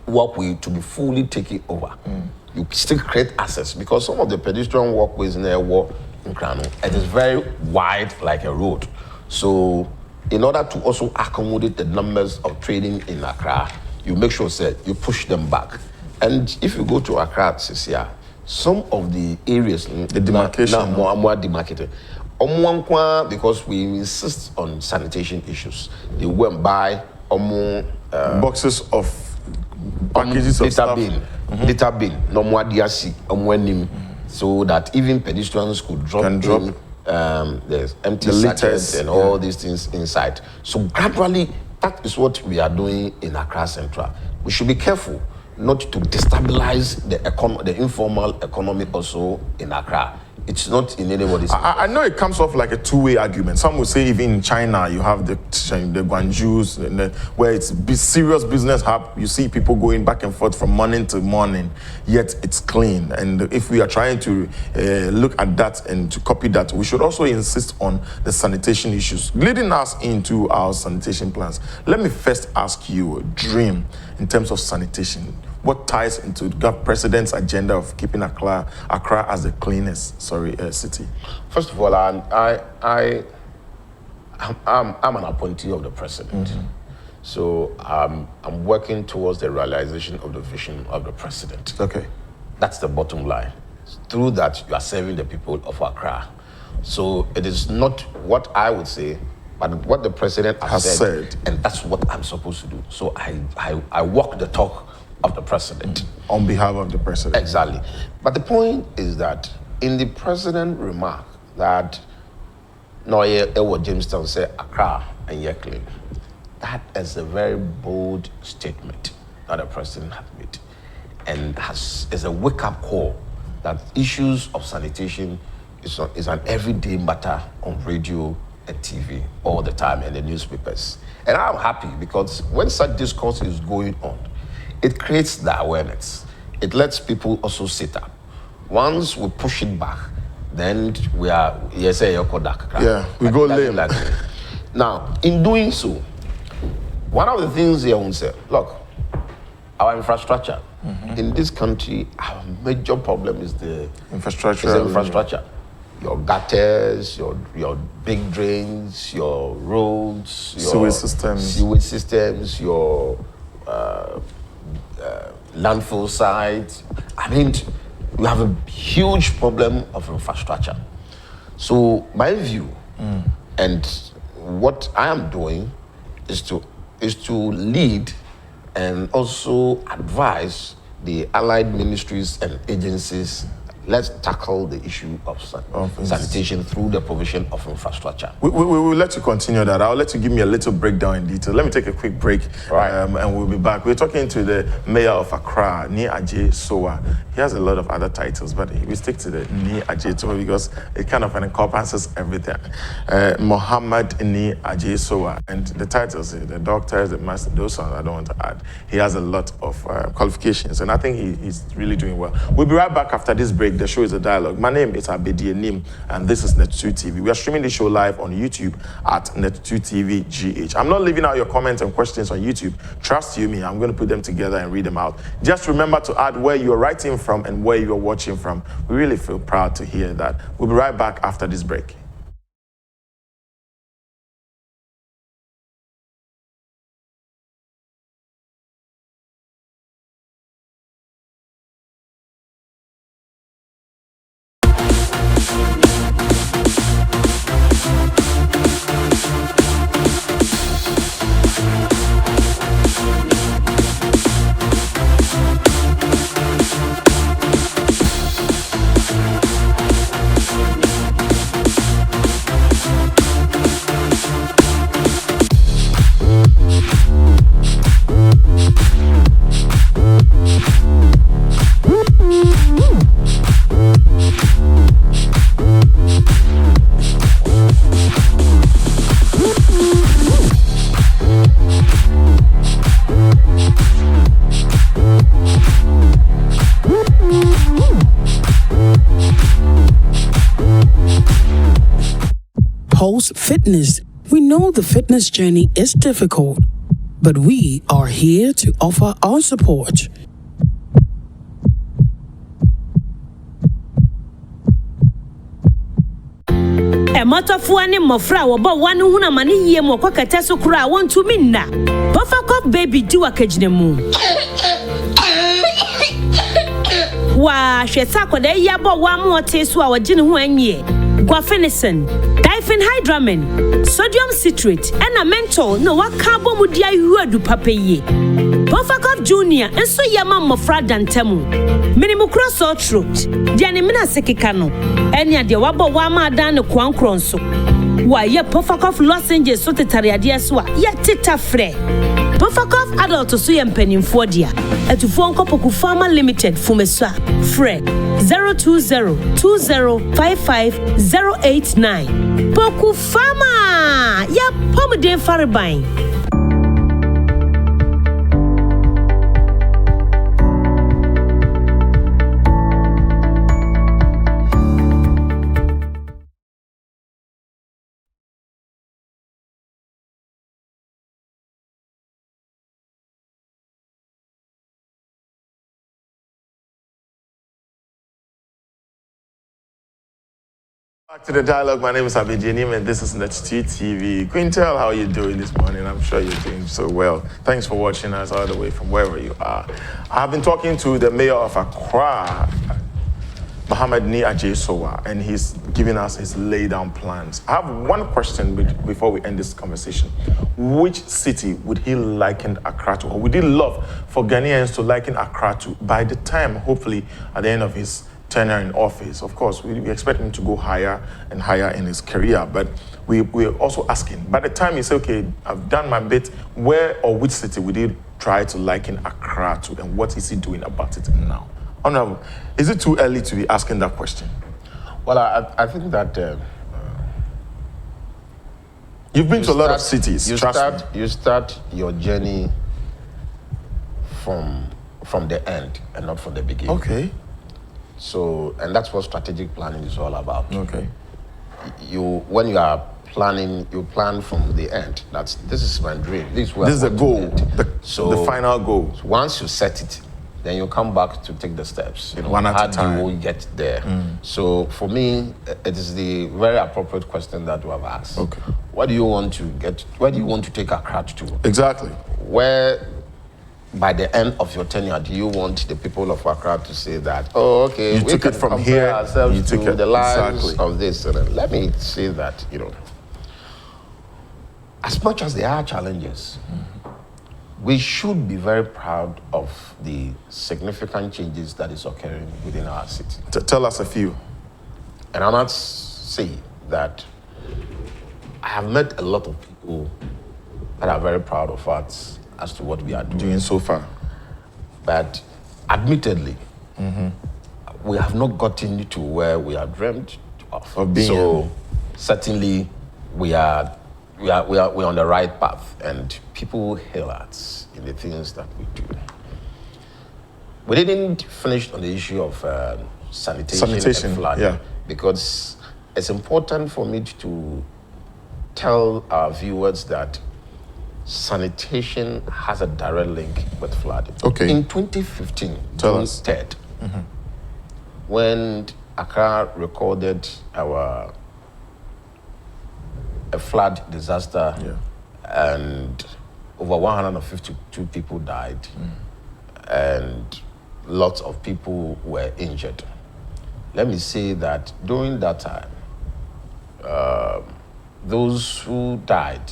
walkway to be fully taken over. You still create access, because some of the pedestrian walkways in there were in Krano, it is very wide like a road. So in order to also accommodate the numbers of trading in Accra, you make sure that you push them back. And if you go to Accra, Sisia, some of the areas, the demarcation, more demarcated. Because we insist on sanitation issues, they went by boxes of packages of stuff. Data bin, no more DRC, so that even pedestrians could drop the empty sachets and all these things inside. So gradually, that is what we are doing in Accra Central. We should be careful not to destabilize the informal economy also in Accra. It's not in anybody's I know it comes off like a two-way argument. Some would say even in China, you have the Guangzhous, where it's serious business hub. You see people going back and forth from morning to morning, yet it's clean. And if we are trying to look at that and to copy that, we should also insist on the sanitation issues, leading us into our sanitation plans. Let me first ask you, dream in terms of sanitation. What ties into the president's agenda of keeping Accra as the cleanest city? First of all, I'm an appointee of the president. So I'm working towards the realization of the vision of the president. Okay. That's the bottom line. Through that, you are serving the people of Accra. So it is not what I would say, but what the president has said, and that's what I'm supposed to do. So I walk the talk of the president. On behalf of the president. Exactly. But the point is that in the president remark that Ewo Jamestown said Accra and Yeklin, that is a very bold statement that the president has made, and is a wake-up call that issues of sanitation is an everyday matter on radio and TV all the time, and the newspapers. And I'm happy because when such discourse is going on, it creates the awareness. It lets people also sit up. Once we push it back, then we are, we go lame. Now, in doing so, one of the things they will say, look, our infrastructure in this country, our major problem is the infrastructure. Your gutters, your big drains, your roads, your sewage systems, your landfill sites. I mean, we have a huge problem of infrastructure. So my view and what I am doing is to lead and also advise the allied ministries and agencies let's tackle the issue of sanitation through the provision of infrastructure. We will let you continue that. I'll let you give me a little breakdown in detail. Let me take a quick break, and we'll be back. We're talking to the mayor of Accra, Adjei Sowah. He has a lot of other titles, but we stick to the Adjei Sowah because it kind of encompasses everything. Mohammed Adjei Sowah, and the titles, the doctors, the master, those ones I don't want to add. He has a lot of qualifications, and I think he's really doing well. We'll be right back after this break. The show is a dialogue. My name is Adjei, and this is Net2 TV. We are streaming the show live on YouTube at Net2 TV GH. I'm not leaving out your comments and questions on YouTube. Trust you me, I'm going to put them together and read them out. Just remember to add where you're writing from and where you're watching from. We really feel proud to hear that. We'll be right back after this break. Fitness. We know the fitness journey is difficult, but we are here to offer our support. Motofuani mofra wobo wanu huna mani ye moko kateso kura want to minna. Pofakop baby do akejnemu. Wa sheta kwade yabo wa mu otesu a wagine ho anye. Guafenison, diphenhydramine, sodium citrate, and a menthol no wa carbo mudia yuadu papeye. Pofakop Junior and so yama mofra dantemu. Minimu cross or throat. Dianimina sekikano. Enya de wabo wama dan kwankronso. Wa ye Pofakop lozenges so tetariadia swa ye tita fre. Pofakop adult so ye mpenimfo dia. Etu fonko poku Farmer Limited fumeswa. Fre 020-2055-089. Poku Farmer ya pomode faribine. Back to the dialogue. My name is Adjei, and this is Net2 TV. Quintel, how are you doing this morning? I'm sure you're doing so well. Thanks for watching us all the way from wherever you are. I've been talking to the mayor of Accra, Mohammed Adjei Sowah, and he's giving us his lay-down plans. I have one question before we end this conversation. Which city would he liken Accra to, or would he love for Ghanaians to liken Accra to by the time, hopefully, at the end of his tenure in office? Of course, we expect him to go higher and higher in his career, but we're also asking, by the time he says, okay, I've done my bit, where or which city would he try to liken Accra to, and what is he doing about it now? Honorable, is it too early to be asking that question? Well, I think that you've been to a lot of cities. You start your journey from the end and not from the beginning. Okay. So, and that's what strategic planning is all about. Okay. When you are planning, you plan from the end. This is my dream. This is the goal, the final goal. So once you set it, then you come back to take the steps. One at a time. How do you get there? So for me, it is the very appropriate question that you have asked. Okay. What do you want to get? Where do you want to take Accra to? Exactly. Where, by the end of your tenure, do you want the people of Accra to say that, oh, okay, you took it from here, ourselves to the lives exactly. of this? And let me say that, as much as there are challenges, we should be very proud of the significant changes that is occurring within our city. Tell us a few. And I must say that I have met a lot of people that are very proud of us as to what we are doing so far. But admittedly, we have not gotten to where we are dreamt of being. So certainly we are on the right path, and people hail us in the things that we do. We didn't finish on the issue of sanitation and flooding, because it's important for me to tell our viewers that sanitation has a direct link with flooding. Okay. In 2015, June 3rd, when Accra recorded a flood disaster, and over 152 people died, and lots of people were injured. Let me say that during that time, those who died,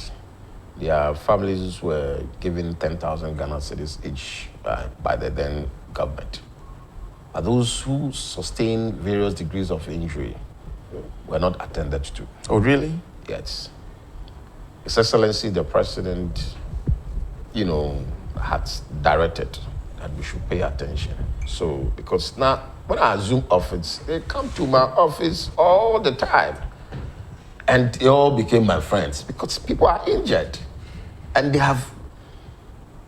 their families were given 10,000 Ghana cedis each by the then government. But those who sustained various degrees of injury were not attended to. Oh, really? Yes. His Excellency, the President, had directed that we should pay attention. So, because now, when I assume office, they come to my office all the time. And they all became my friends because people are injured. And they have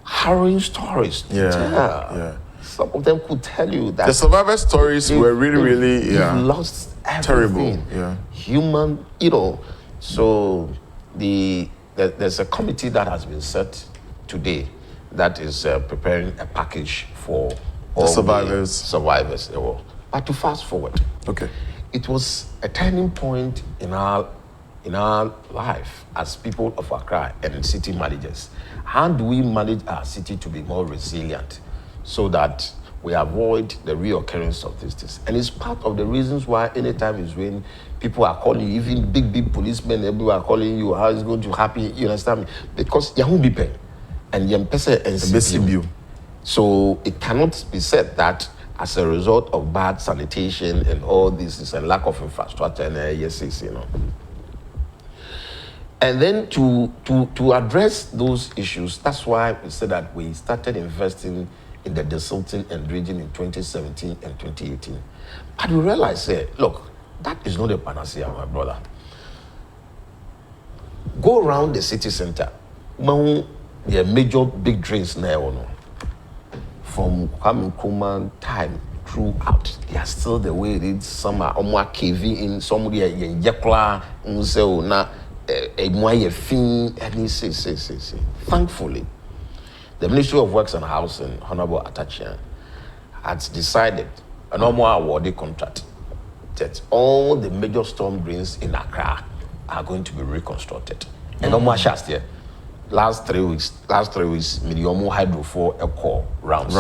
harrowing stories to tell. Some of them could tell you that the survivor stories were really lost everything. Terrible. Yeah. Human, So there's a committee that has been set today that is preparing a package for all the survivors. But to fast forward, it was a turning point in our life as people of Accra and city managers. How do we manage our city to be more resilient so that we avoid the reoccurrence of these things? And it's part of the reasons why anytime it's raining, people are calling you, even big policemen, everyone are calling you, how is it going to happen? You understand me? Because Yahoo be paying. And Yempese and so it cannot be said that as a result of bad sanitation and all this is a lack of infrastructure and And then to address those issues, that's why we said that we started investing in the desilting and dredging in 2017 and 2018. But we realized, look, that is not a panacea, my brother. Go around the city center. There are major big drains now. From Kwame time throughout, they are still the way it is. Some are almost caving in, some are in Yakla, Thankfully, the Ministry of Works and Housing, Honorable Adjei, has decided a normal awarded contract that all the major storm drains in Accra are going to be reconstructed. And almost last 3 weeks, Miliomo Hydro for a call rounds.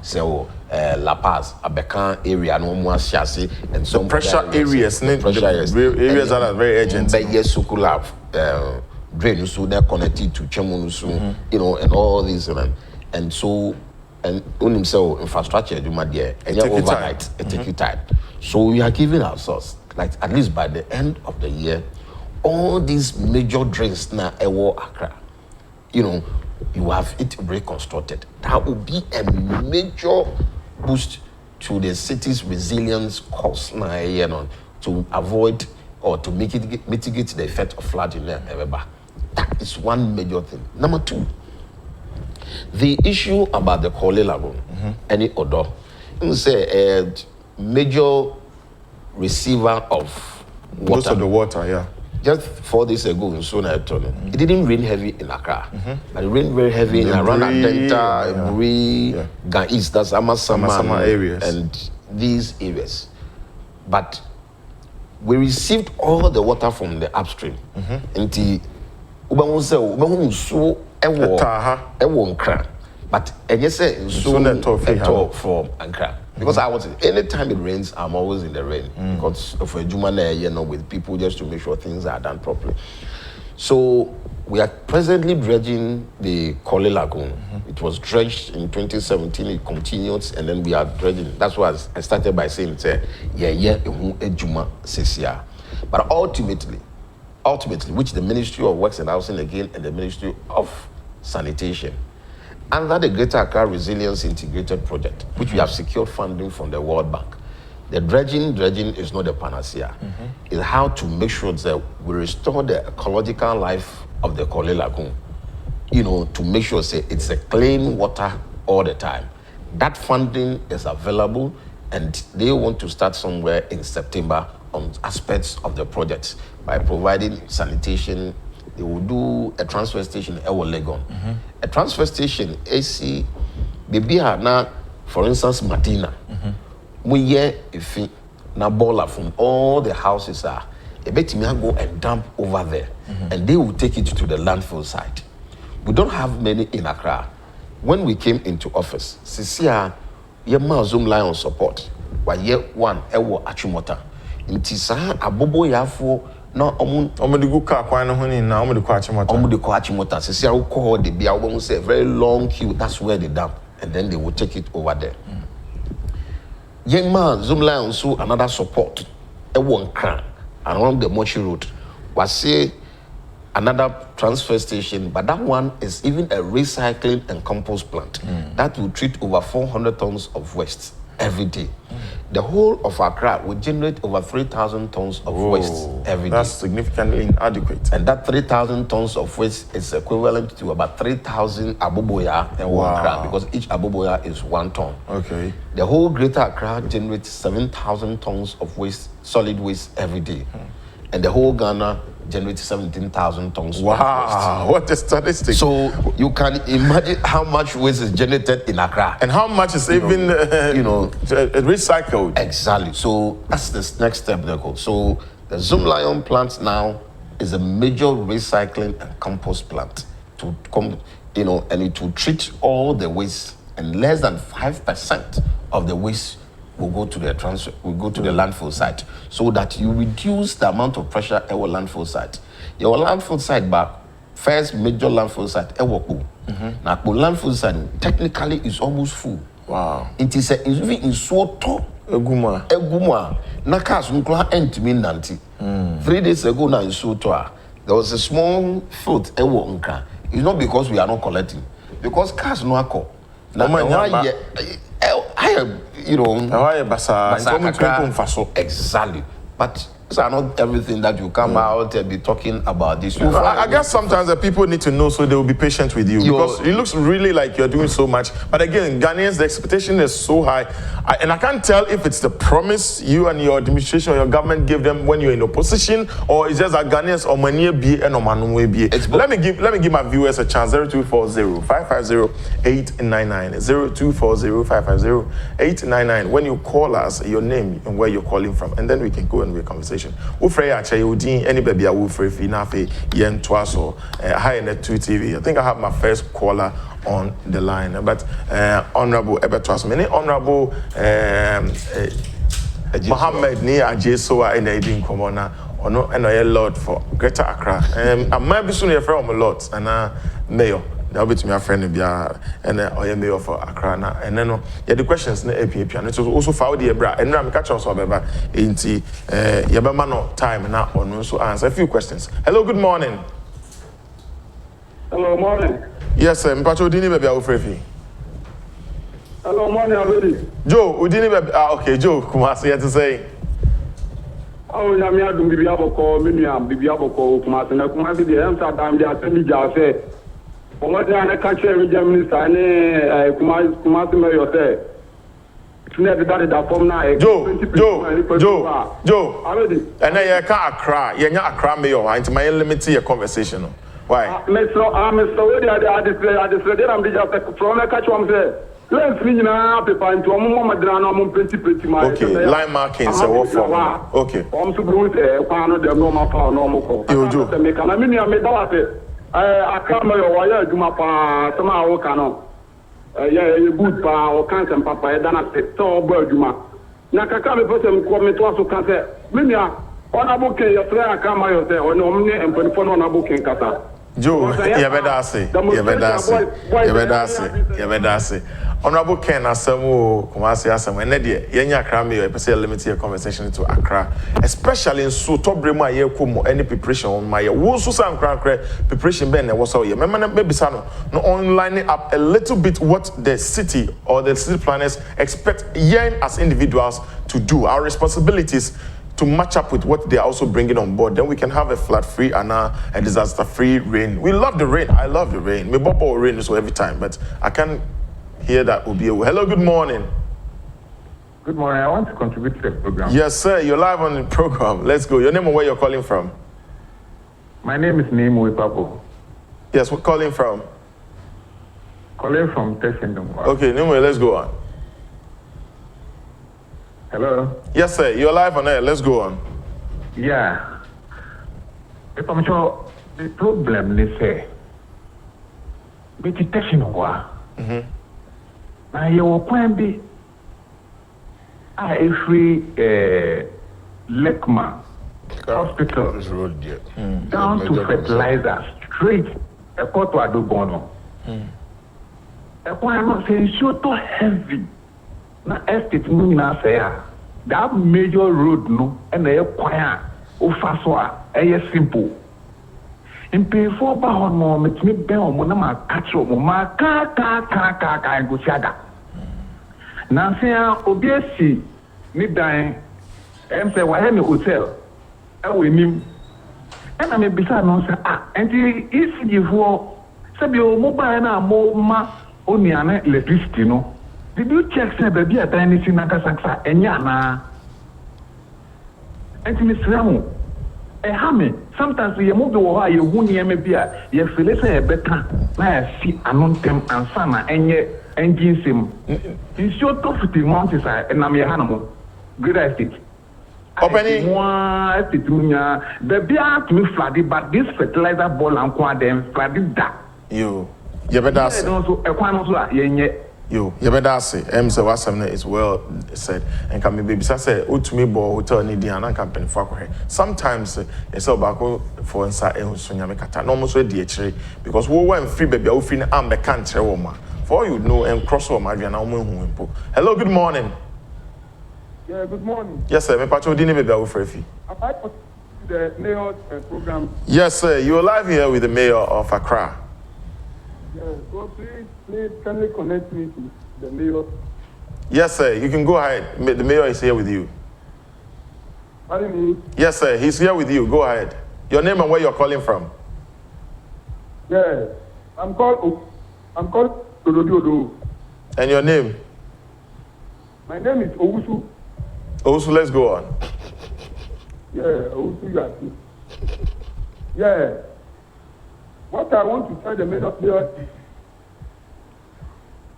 So La Paz, Abekan area, no more chassis, and some pressure areas that are very urgent. Yes, so could have drain so they're connected to Chemunusu, and all these and so and on himself infrastructure do my dear and overnight it take you time. So we are giving ourselves like at least by the end of the year, all these major drains now Accra, you have it reconstructed. That will be a major boost to the city's resilience cost now, to avoid or to mitigate the effect of flooding there. That is one major thing. Number two, the issue about the Kole Lagoon, any other, say a major receiver of water. Most of the water, Just 4 days ago in Sowah, it didn't rain heavy in Accra, but it rained very heavy in around Adenta, Buri, Gan East, that's Amasama areas, and these areas. But we received all the water from the upstream. But and yes, so from Accra. Because anytime it rains, I'm always in the rain. Because of a Jumana, with people just to make sure things are done properly. So we are presently dredging the Korle Lagoon. It was dredged in 2017, it continues, and then we are dredging. That's why I started by saying, but ultimately, which the Ministry of Works and Housing again and the Ministry of Sanitation, under the Greater Accra Resilience Integrated Project, which we have secured funding from the World Bank, the dredging is not the panacea. It's how to make sure that we restore the ecological life of the Korle Lagoon. You know, to make sure it's a clean water all the time. That funding is available, and they want to start somewhere in September on aspects of the project by providing sanitation. They will do a transfer station in Legon. A transfer station, AC, baby now, for instance, Medina. We hear if na baller from all the houses are, a bit me go and dump over there, and they will take it to the landfill site. We don't have many in Accra. When we came into office, Sisia, ye ma zoom line on support. Wa ye one ewo achimota. Inti sa abobo yafo na Omo de go car kwan no honi na omo de ko achimota. Omo de ko achimota. Sisia wo call the bia wo say very long queue. That's where they dump, and then they will take it over there. Young man, zoom line also another support. Ewo Accra around the Mochi Road. Was say another transfer station, but that one is even a recycling and compost plant that will treat over 400 tons of waste every day. The whole of Accra will generate over 3,000 tons of waste every day. That's significantly inadequate. And that 3,000 tons of waste is equivalent to about 3,000 aboboya in Accra, because each aboboya is 1 ton. Okay. The whole Greater Accra generates 7,000 tons of waste, solid waste every day. And the whole Ghana generates 17,000 tons of waste. Wow, what a statistic. So you can imagine how much waste is generated in Accra. And how much is recycled. Exactly. So that's the next step there. So the Zoom Lion plant now is a major recycling and compost plant to come, and it will treat all the waste, and less than 5% of the waste will go to the landfill site, so that you reduce the amount of pressure at our landfill site. Your landfill site back, first major landfill site, Ewoku. Now, the landfill site technically is almost full. Wow. It is even in Soto. Eguma. Nakas Nukla Entimi Nanti. 3 days ago now in Soto, there was a small float, Ewonka. It's not because we are not collecting, because cars no ako. Exactly. But it's not everything that you come out and be talking about this. I guess sometimes the people need to know, so they will be patient with you, because it looks really like you're doing so much. But again, Ghanaians, the expectation is so high. And I can't tell if it's the promise you and your administration or your government give them when you're in opposition, or it's just that Ghanaians or many be and be. Let me give my viewers a chance. 0240-550-899. 0240-550-899. When you call us, your name and where you're calling from, and then we can go and have a conversation. Ufrey Adjei Udin, any baby I will free finafe yen twaso high in the 2 TV. I think I have my first caller on the line, but Honorable Ebetwas, many Honorable Mohammed ni Adjei Sowah in the Edin Komona, or no, and a lot for Greater Accra. I might be soon a friend of a lot, and mayor. That'll be to me a friend and I am mayor for Accra. And then the questions na APP and it's also found the bra and I'm catch us over into Yabamano time now on also answer a few questions. Hello, good morning. Hello, morning. Yes, Mpacho Udini baby Ufrefi. Hello, morning already. Joe, Udini baby okay, Joe, Kumasi here to say. Oh, na me adum bibia boko, me nua bibia boko Kumasi na Kumasi the Amsterdam dia tell say What the country minister and Kumasi mayor say. Joe. And then you can't Accra. You're not Accra mayor. I'm limit your conversation. Why? I'm so ready. I decided I'm just from the catch one say. Let's see now, people into okay, line marking. So what for? Okay. I'm so good. One of them normal. Joe. I mean, I made that. I come over to my pa, somehow cano. You good pa or can't papa, then I said, so Berguma. Nakaka person come to us who can say, Minia, on a bouquet, your friend, I come out there, or no, and put on a booking, Kata. Joe, Yabedase. Honorable Ken Asamo, Kumasi Asamo, and Nadia, Yenya Krami, I say limit your conversation to Accra, especially in Soto Brema, Yakumo, any preparation on my Wosu Sam Crank preparation Ben, was all your maybe Sano, no only lining up a little bit what the city or the city planners expect yen as individuals to do, our responsibilities to match up with what they're also bringing on board. Then we can have a flood-free and a disaster-free rain. We love the rain. I love the rain. Me bubble rain so every time, but I can't hear that will be a hello, good morning. Good morning. I want to contribute to the program. Yes, sir. You're live on the program. Let's go. Your name and where you're calling from? My name is Nemo Ipapo. Yes, we're calling from? Calling from Teshendom. Okay, Nemo, let's go on. Hello? Yes, sir. You're live on air. Let's go on. Yeah. If I'm sure the problem is meditation. Now you can be every Lekma hospital down to fertilizer straight a pot to Adobono. A point not saying so heavy. Na estate no na say that major road no and e kwaya o fa so a e simple impefo ba ho no metimi ben o mo na ma catch o mo ma ka go siaga na say obi esi ni dan em say wa he me hotel e we nim e na me bisa no say enti isi fo say bi o mobile na mo ma oni ana electricity no. Did you check say baby at anything Nagasaksa Enyana? And Miss Ramu, a hammy. Sometimes we move the wire, you won't hear me beer. You feel it a better. I see anontem and sana and ye engine sim. In short, of the mountains, and I'm your animal. Good estate. Opening one estate, the beer to me flooded, but this fertilizer ball and quad them flooded that. You better say. Also, a quan also, yenye. You better say, Sowah is well said, and can be baby say, Utumi Bo Hotel Nidiana company for her. Sometimes it's all back for inside a Sunyamekata, almost ready actually, because we went free baby, I feel I'm the country woman. For you know, and cross over my Vietnam. Hello, good morning. Yeah, good morning. Yes, sir. Me pacho dini baby, I will free. I the mayor program. Yes, sir. You're live here with the mayor of Accra. Yeah, so please, can you connect me to the mayor? Yes, sir. You can go ahead. The mayor is here with you. Pardon me? Yes, sir. He's here with you. Go ahead. Your name and where you're calling from? Yeah, I'm called Dododo. And your name? My name is Owusu. Owusu, let's go on. Yeah, Owusu Yati. Yeah. What I want to tell the mayor is,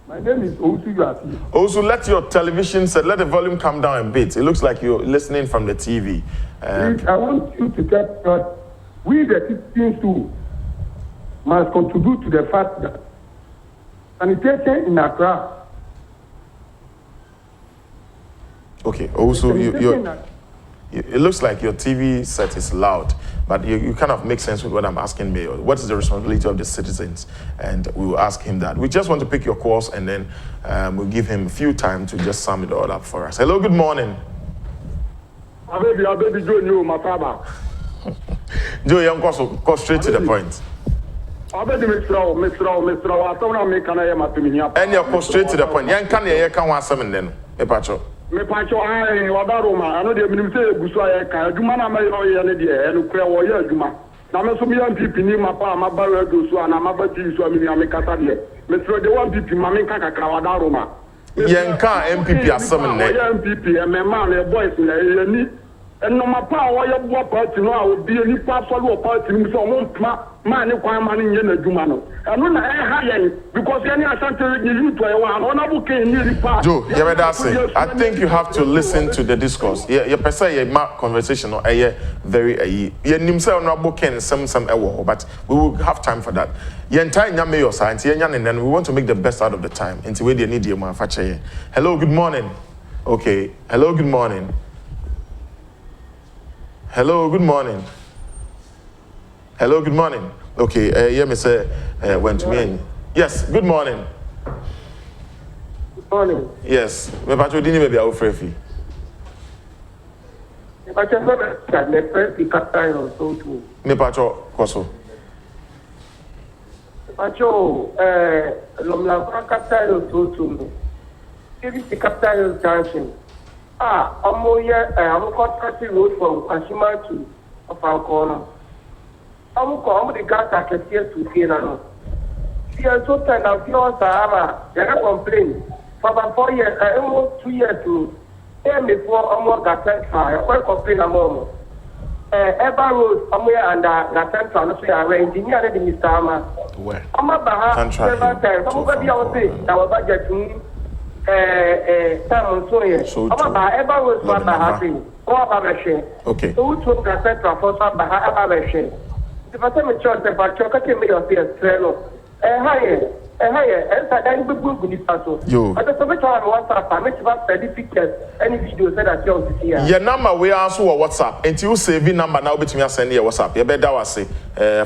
my name is Owusu Yati. Owusu, let your television set, let the volume come down a bit. It looks like you're listening from the TV. Please, I want you to get that we the citizens too must contribute to the fact that sanitation in Accra. Okay, Owusu, it looks like your TV set is loud, but you kind of make sense with what I'm asking Mayor. What is the responsibility of the citizens? And we will ask him that. We just want to pick your calls and then we'll give him a few time to just sum it all up for us. Hello, good morning. Baby Joe, you, my father. Joe, you go straight to the point. And you go straight to the point. You can't hear then. Me pacho ai wadaroma ano de minim se egusu aye kan aduma na me no ye ne de e no kra wo ye aduma na me so me MPP ni mapa ma ba radio so na ma ba ti so me ni amekata de me tro de one MPP ma me kan kakra wadaroma yen kan MPP asem ne ye MPP e me ma na boys na ye ni eno mapa wo ye bo party no a obi ni pa follow party ni so mo ma ni kwan ma ni nye na aduma no eno na e ha ye because any asante ni you to e wa honorable king ni ripa Joe, you better say. I think you have to listen to the discourse. Yeah, per se your conversation or very ye nimse honorable king some ewo, but we will have time for that. Ye entire nya mayor science ye nya and then we want to make the best out of the time. Into where they need your manufacture. Hello, good morning. Okay. Hello, good morning. Hello, good morning. Hello, good morning. Okay, yeah, me say, went to me. Yes, good morning. Good morning. Yes, me patcho dini maybe I will free fee. Me patcho me first the captain or so too. Me patcho koso. Patcho, lomla captain or so too. If the captain is dancing, I'm contracting road from Kashima to Falcona. I'm the gas I can see to Fiona. See, I so tired of your Sahara. They are complaining. For about 4 years, almost 2 years to before I'm got sent fire. I complain a moment. Ever road somewhere under got sent fire. So I engineer the Mr. Ama. Where? I'm about several times. Somebody else say our budget to time so here. I'm about ever road so about happening. Okay. So which one got sent for so about machine? If I tell me church, if I check, I can make your face trail. Higher, and I will be good. Yo. I just want to WhatsApp. I make about 30 pictures, any videos that you're here. Your number we also a WhatsApp. Until you save the number now, between me send you a WhatsApp. You better was say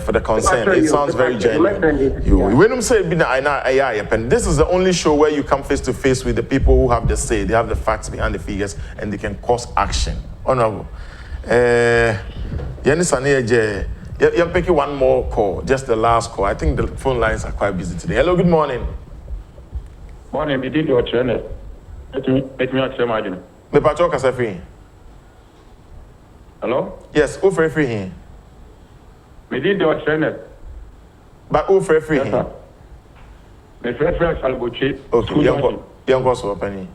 for the consent. It sounds very genuine. You when you say this is the only show where you come face to face with the people who have the say, they have the facts behind the figures, and they can cause action. Honorable. Adjei. You're picking one more call, just the last call. I think the phone lines are quite busy today. Hello, good morning. Morning, we did your channel. Let me ask you, imagine. Me pacho kasa free. Hello? Yes, who free here? We did your channel. But who free here? Yes, sir. My friend shall go cheap. Okay, young so open.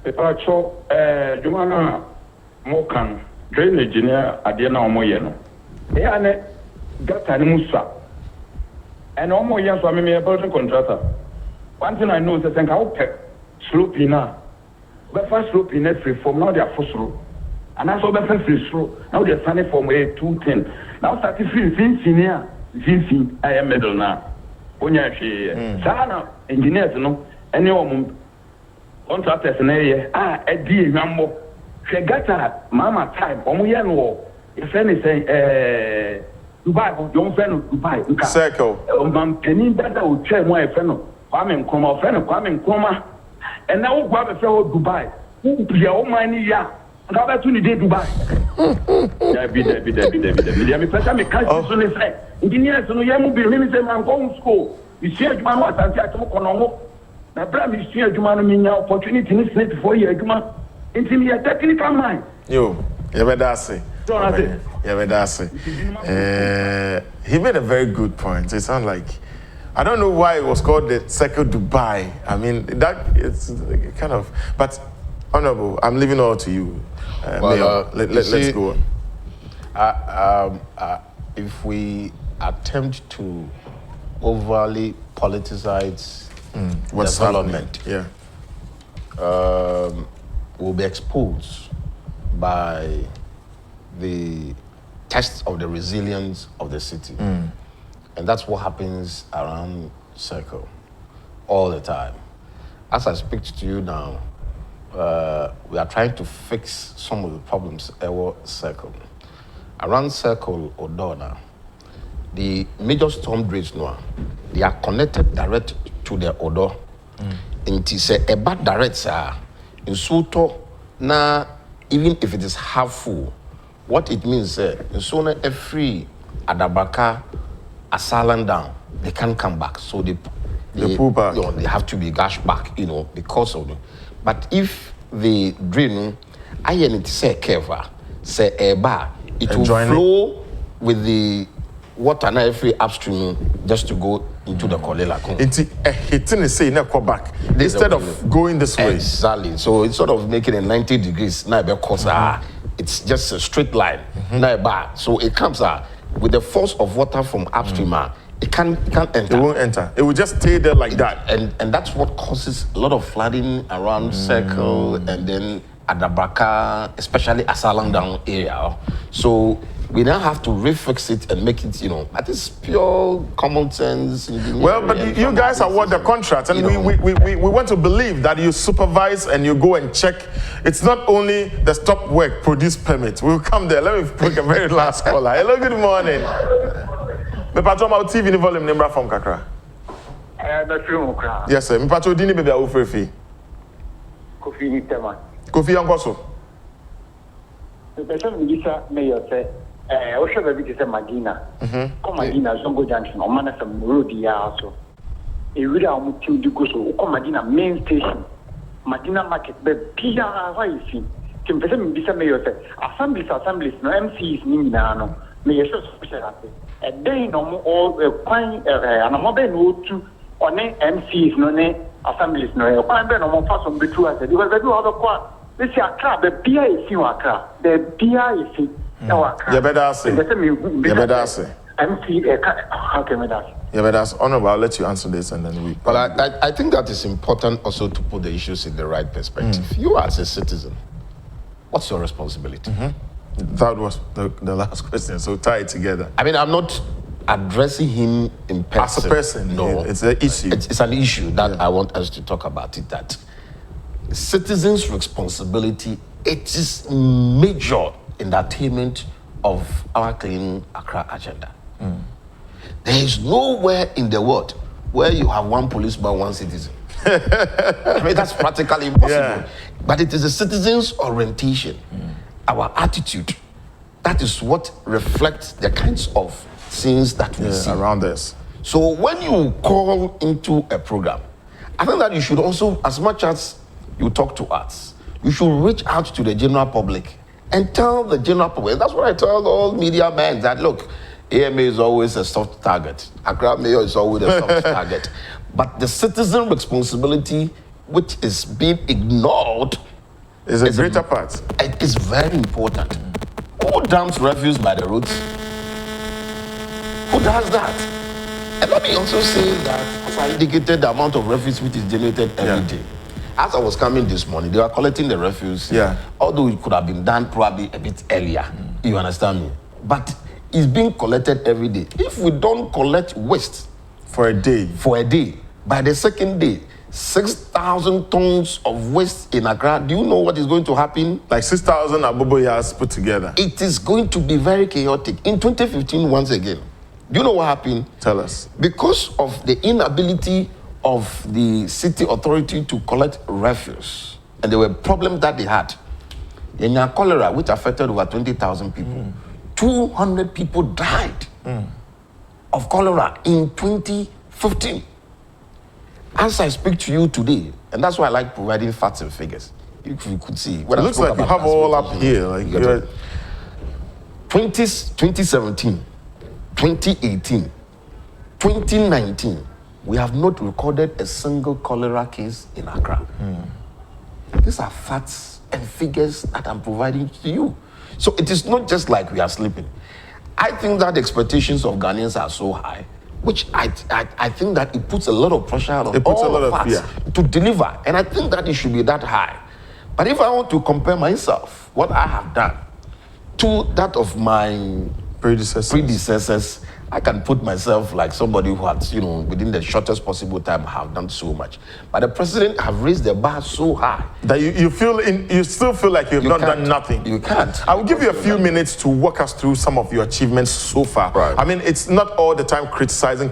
Me pacho, Jumana Mokan, drain engineer, Adena Omoyeno. Yeah, got an musa. And almost yes, I mean, a building contractor. One thing I know is that I can pick slope in now. But first slope in that free form, now they are first slope. And I saw the first free slope. Now they're standing from a 210. Now starting free senior, I am middle now. When you're Sana engineers, no, any woman contractors in area, Adjei, Mambo. She got a mama time, Omoyano. If anything, Dubai, your friend of Dubai, Circle. Penny better will tell my friend of Kwame Nkrumah, and now grab a fellow Dubai. Who be your money, yeah, and how about you need Dubai? David. Me can't only say, engineers, no, you be limited and go to school. You see, you man, what I took now, Bram, you see, you man, opportunity in this 4 years, you man, into me a technical mind. You better say. He made a very good point. It sounds like, I don't know why it was called the Circle Dubai. I mean, that it's kind of, but Honorable, I'm leaving all to you. Let's go on. If we attempt to overly politicize development, we'll be exposed by the test of the resilience of the city. And that's what happens around Circle all the time. As I speak to you now, we are trying to fix some of the problems at Circle. Around Circle or Dona, the major storm drains now, they are connected direct to the Odo. And it's a bad direct, in Soto, now, even if it is half full, what it means is so every Adabaka Asalan down, they can't come back. So they pull back. They have to be gashed back, because of them. But if they drain, I need to say careful, say eba, it will flow with the water now every upstream just to go into the Kolela. It's say never back instead of going this way. Exactly. So it's sort of making it 90 degrees now because it's just a straight line. So it comes with the force of water from upstream. It can't enter. It won't enter. It will just stay there like that. And that's what causes a lot of flooding around Circle and then Adabaka, especially Asalang down area. So we now have to refix it and make it, that is pure common sense. Well, but you guys award the contract, and we want to believe that you supervise and you go and check. It's not only the stop work, produce permit. We'll come there. Let me pick a very last caller. Hello, good morning. Me patro ma TV ni volume number from kakra. Yes sir. Me patro dini baby a wo free. Kofi ni tema. Kofi ankoso. The person Lisa Mayor said, I should have been Magina. Come Magina, Zongo Junction, or Manasa Road, also. A reader of Tim Dugoso, come Magina main station, Magina Market, but Pia, why is he? Tim Person Lisa Mayor said, assemblies, no MCs, Ninano, Mayor Special. A day no more, all a quine, and a mobile road to, or MCs, no name, assemblies, no, a quine, no more pass on between us, because I do other quite. This is Accra, the beer is in Accra. The beer is in Accra. You better say. You better say. MC, how can we do? You better say. Honorable, I'll let you answer this and then we. Well, I think that is important also to put the issues in the right perspective. You as a citizen, what's your responsibility? That was the last question, so tie it together. I mean, I'm not addressing him in person. As a person, no. It's an issue. It's an issue that I want us to talk about it, that citizens' responsibility, it is major in the attainment of our Clean Accra agenda. There is nowhere in the world where you have one policeman, one citizen. I mean, that's practically impossible. Yeah. But it is a citizen's orientation, our attitude. That is what reflects the kinds of things that we see around us. So when you call into a program, I think that you should also, as much as you talk to us, you should reach out to the general public and tell the general public. That's what I tell all media men, that look, AMA is always a soft target. Accra Mayor is always a soft target. But the citizen responsibility, which is being ignored, is a greater part. It is very important. Who dumps refuse by the roads? Who does that? And let me also say that, as I indicated, the amount of refuse which is generated every day. As I was coming this morning, they were collecting the refuse. Although it could have been done probably a bit earlier. You understand me? But it's being collected every day. If we don't collect waste for a day, by the second day, 6,000 tons of waste in Accra, do you know what is going to happen? Like 6,000 aboboyas put together. It is going to be very chaotic. In 2015, once again, do you know what happened? Tell us. Because of the inability of the city authority to collect refuse, and there were problems that they had. In cholera, which affected over 20,000 people, 200 people died of cholera in 2015. As I speak to you today, and that's why I like providing facts and figures. If you could see, it looks like you have all up here. Like 2017, 2018, 2019. We have not recorded a single cholera case in Accra. These are facts and figures that I'm providing to you. So it is not just like we are sleeping. I think that the expectations of Ghanaians are so high, which I think that it puts a lot of pressure on all of us to deliver. And I think that it should be that high. But if I want to compare myself, what I have done, to that of my predecessors, I can put myself like somebody who had, within the shortest possible time have done so much. But the president have raised the bar so high that you still feel like you've not done nothing. You can't. I will give you a few minutes to walk us through some of your achievements so far. Right. I mean, it's not all the time criticizing,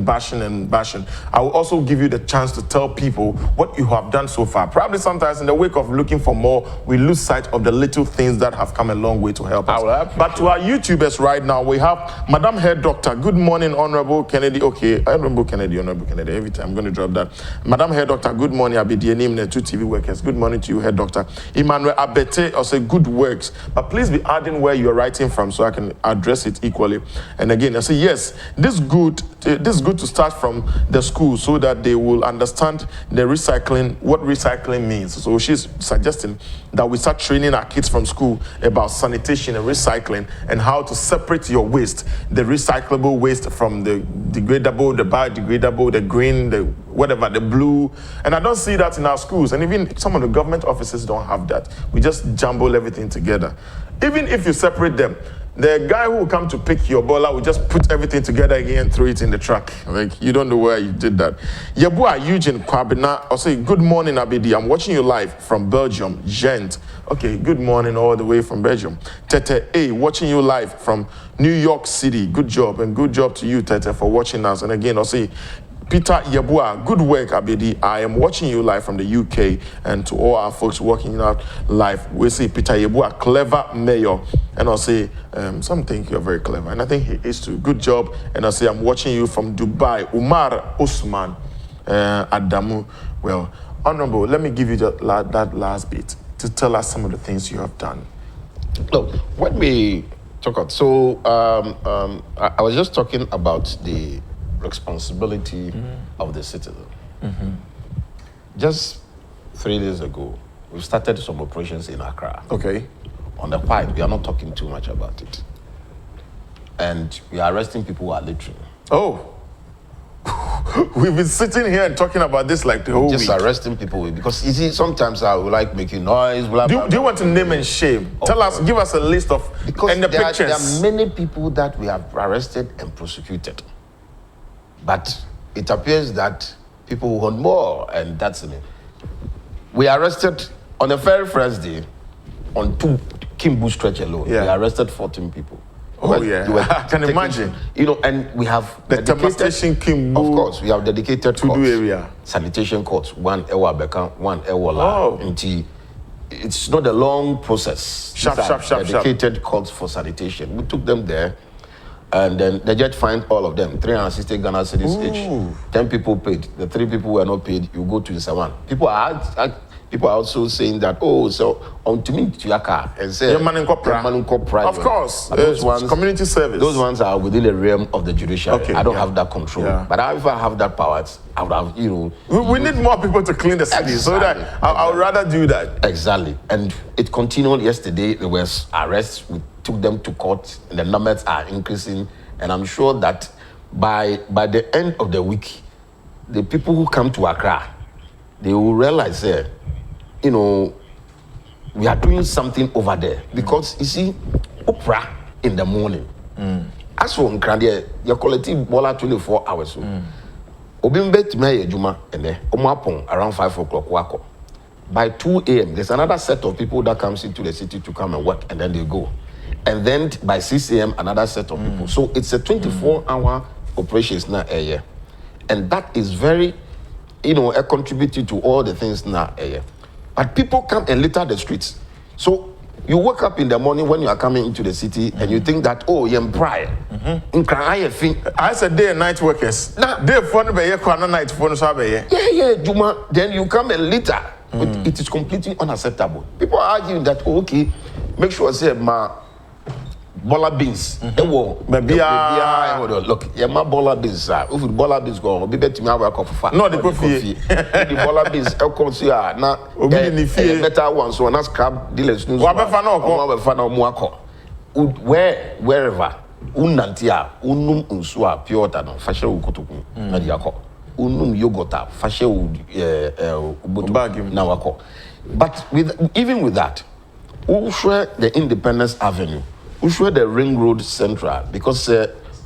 bashing. I will also give you the chance to tell people what you have done so far. Probably sometimes in the wake of looking for more, we lose sight of the little things that have come a long way to help us. But to our YouTubers right now, we have Madam Head Doctor. Good morning, Honorable Kennedy. Okay, Honorable Kennedy. Every time I'm going to drop that. Madam Head Doctor, good morning. I'll be the name the 2 TV workers. Good morning to you, Head Doctor. Emmanuel Abete, also good works. But please be adding where you're writing from so I can address it equally. And again, I say, yes, this is good to start from the school so that they will understand the recycling, what recycling means. So she's suggesting that we start training our kids from school about sanitation and recycling and how to separate your waste, the recyclable waste from the degradable, the biodegradable, the green, the whatever, the blue. And I don't see that in our schools. And even some of the government offices don't have that. We just jumble everything together. Even if you separate them, the guy who will come to pick your bola will just put everything together again and throw it in the truck. Like, you don't know where you did that. Yabua Eugene Kwabena, I'll say, good morning, Abidi. I'm watching you live from Belgium, Gent. Okay, good morning all the way from Belgium. Tete A, watching you live from New York City. Good job, and good job to you, Tete, for watching us. And again, I'll say, Peter Yabua, good work, Abedi. I am watching you live from the UK, and to all our folks working out live, we say Peter Yabua, clever mayor, and I'll say some think you're very clever, and I think he is too. Good job, and I'll say I'm watching you from Dubai, Umar Osman Adamu. Well, Honorable, let me give you that last bit to tell us some of the things you have done. Look, when we talk about, so I was just talking about the responsibility of the citizen. Just 3 days ago, we started some operations in Accra. Okay. On the pipe, we are not talking too much about it. And we are arresting people who are littering. Oh. We've been sitting here and talking about this like the whole just week. Arresting people because you see, sometimes I would like making noise. Blah, blah, Do you want to name and shame? Tell us, give us a list of and the pictures. There are many people that we have arrested and prosecuted, but it appears that people want more, and that's it. We arrested on the very first day on 2 Kimbu stretch alone. Yeah. We arrested 14 people. Oh, yeah. I can imagine. You know, and we have the demonstration Kimbu. Of course, we have dedicated to do area. Sanitation courts, 1 Ewa Beka, 1 Ewa La. Oh. It's not a long process. Sharp. Dedicated courts for sanitation. We took them there, and then the judge fined all of them, 360 Ghana cedis each. 10 people paid. The 3 people were not paid. You go to Saman. People are also saying that, oh, so on to me to your car and say, of course, those ones, community service. Those ones are within the realm of the judiciary. Okay, I don't have that control. Yeah. But if I have that power, I would have, We need more people to clean the city, so that I would rather do that. Exactly. And it continued yesterday. There was arrests. We took them to court, and the numbers are increasing. And I'm sure that by the end of the week, the people who come to Accra, they will realize we are doing something over there. Because, you see, Oprah in the morning. As for Nkrandia, your collective bola 24 hours. Obimbe Timaya Juma and Omapon around 5 o'clock wako. By 2 a.m., there's another set of people that comes into the city to come and work, and then they go. And then by 6 a.m., another set of people. So it's a 24-hour operations now a year. And that is very, a contributor to all the things now a year. But people come and litter the streets. So you wake up in the morning when you are coming into the city and you think that, oh, you're pride. I said day and night workers. Day phone be night phone so be. Yeah, Juma. Then you come and litter. But it is completely unacceptable. People are arguing that, oh, okay, make sure say bola beans. Look, my bola beans. If bola beans go, be better me have coffee. No, the coffee. The bola beans. Comes here now. Better one. So na scrap dealers. Wherever. Unantia. Unum unsua pure no. Fashe ukotoku. Na diako. Unum yogota. Fashe ubotu. Na wako. But even with that, we share the Independence Avenue. We share the Ring Road Central because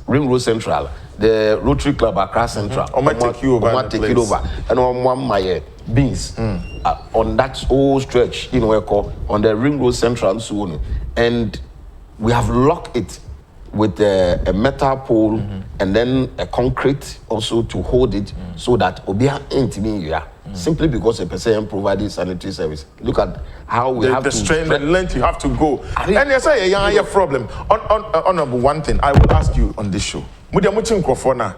Ring Road Central, the Rotary Club Accra Central. Take it over. And on my beans on that whole stretch, on the Ring Road Central and so on. And we have locked it with a metal pole and then a concrete also to hold it so that Obia ain't me here. Simply because a person provided sanitary service. Look at how we have the to strain, the length you have to go. And you say a problem. Honorable, one thing I will ask you on this show. Mudia muchi microphone.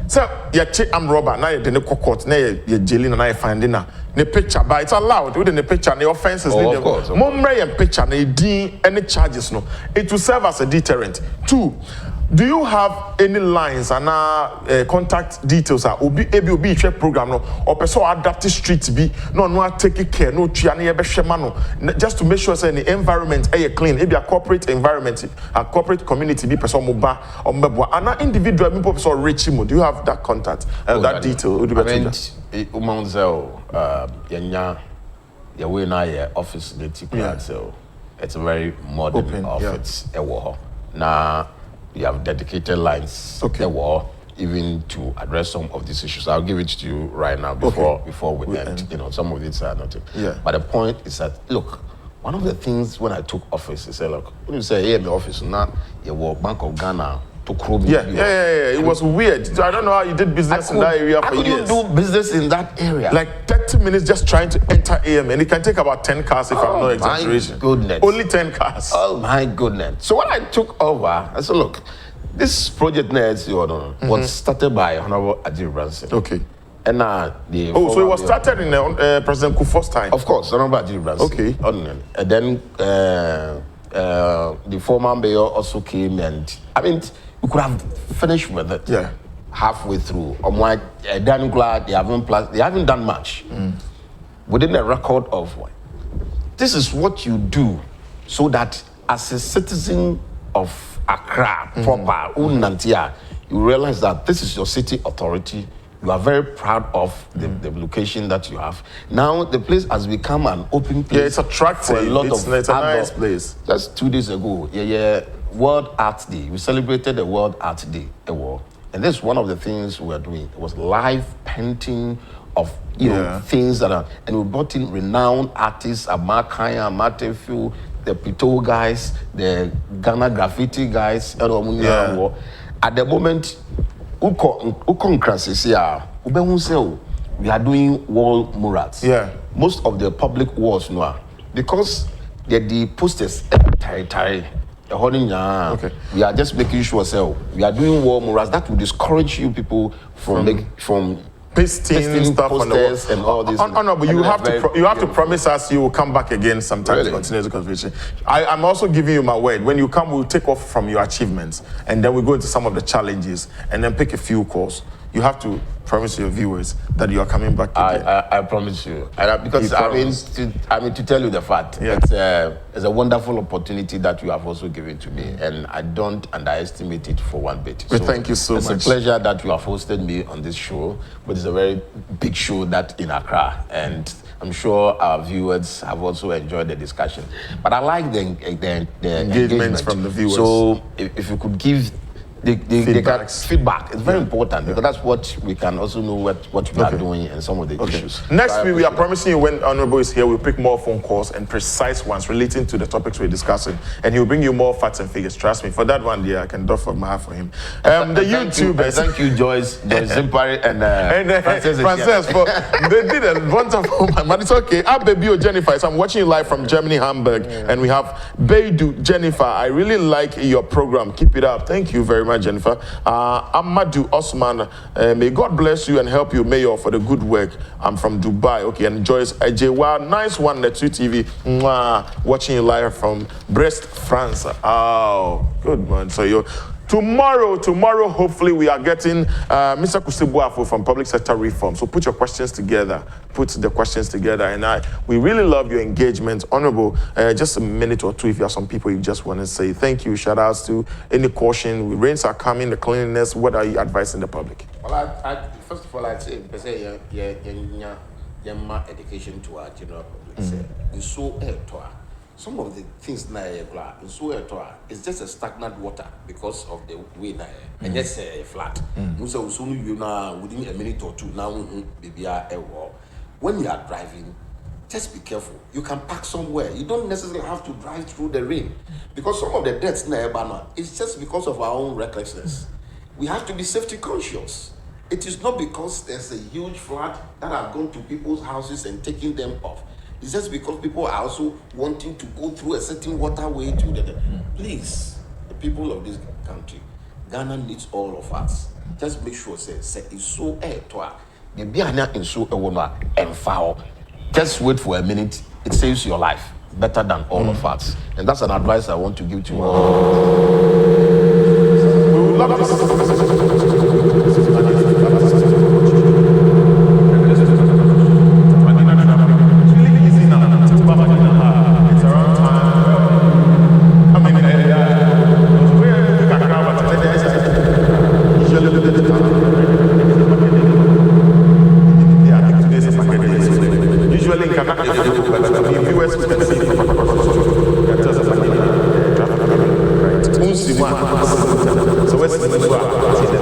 So you check am robber now you the court now you jailing and now you finding na the picture but it's allowed within the picture and the offenses of course. Mumray and picture na any charges no. It will serve as a deterrent. 2. Do you have any lines and contact details? Obi check program no or person adapt street be no take care no just to make sure say the environment clean. It be a corporate environment, a corporate community be person muba or mebwa and individual people person rich mo. Do you have that contact that detail? Yenya way na office it's a very modern open, office now. We have dedicated lines even to address some of these issues. I'll give it to you right now before we end. Some of these are nothing. Yeah. But the point is that look, one of the things when I took office, I said, look, when you say, hey, my office, now you work Bank of Ghana to Krobi. Yeah. It was weird. I don't know how you did business in that area for years. You do business in that area? Like 30 minutes just trying to enter AM, and it can take about 10 cars if I'm not exaggerating. My goodness. Only 10 cars. Oh my goodness. So when I took over, I said, look, this project was started by Honorable Adjei. Okay. And so it was started in President Kufuor's time? Of course, Honorable Adjei. Okay. And then the former mayor also came, and I mean, we could have finished with it. Yeah. Halfway through. They haven't done much. Within a record of what? This is what you do so that as a citizen of Accra proper, you realize that this is your city authority. You are very proud of the location that you have. Now the place has become an open place. Yeah, it's attractive. For a lot it's a nice place. Just 2 days ago, World Art Day. We celebrated the World Art Day award. And this is one of the things we are doing. It was live painting of things that are, and we brought in renowned artists, Amakaya, Matefu, the Pito guys, the Ghana graffiti guys, At the moment, we are doing wall murals. Yeah. Most of the public walls now, because the posters okay. We are just making sure we are doing wall murals that will discourage you people from pasting stuff on the walls and all this. But you have to promise us you will come back again sometime to continue the conversation. I'm also giving you my word. When you come, we'll take off from your achievements, and then we go into some of the challenges, and then pick a few calls. You have to promise your viewers that you are coming back again. I promise you. Because to tell you the fact, it's a wonderful opportunity that you have also given to me, and I don't underestimate it for one bit. So thank you so much. It's a pleasure that you have hosted me on this show, but it's a very big show that in Accra, and I'm sure our viewers have also enjoyed the discussion. But I like the engagement from the viewers. So if you could give feedback. It's very important because that's what we can also know what we are doing and some of the issues. Next week, we are promising you when Honorable is here, we'll pick more phone calls and precise ones relating to the topics we're discussing, and he'll bring you more facts and figures. Trust me, for that one, I can do for my heart for him. The YouTubers. Thank you, Joyce Zimpari and Frances. They did a wonderful man, but it's okay. Baby Jennifer, so I'm watching you live from Germany, Hamburg, and we have Beidou Jennifer. I really like your program. Keep it up. Thank you very much, Jennifer. Amadou Osman, may God bless you and help you, Mayor, for the good work. I'm from Dubai. Okay, and Joyce Adjei, wow, nice one, Netsu TV. Mwah, watching you live from Brest, France. Oh, good man. So tomorrow, hopefully, we are getting Mr. Kusibuafo from Public Sector Reform. So put your questions together. And we really love your engagement. Honorable, just a minute or two if you have some people you just want to say thank you, shout outs to, any caution. Rains are coming, the cleanliness. What are you advising the public? Well, first of all, I'd say, education to our general public. It's so some of the things now it's just a stagnant water because of the way now and just flat. Within a minute or two now, when you are driving, just be careful. You can park somewhere. You don't necessarily have to drive through the rain because some of the deaths now it's just because of our own recklessness. We have to be safety conscious. It is not because there's a huge flood that have gone to people's houses and taking them off. It's just because people are also wanting to go through a certain waterway to the... Please, the people of this country, Ghana needs all of us. Just make sure, it's so just wait for a minute. It saves your life better than all of us. And that's an advice I want to give to you all. We love this. So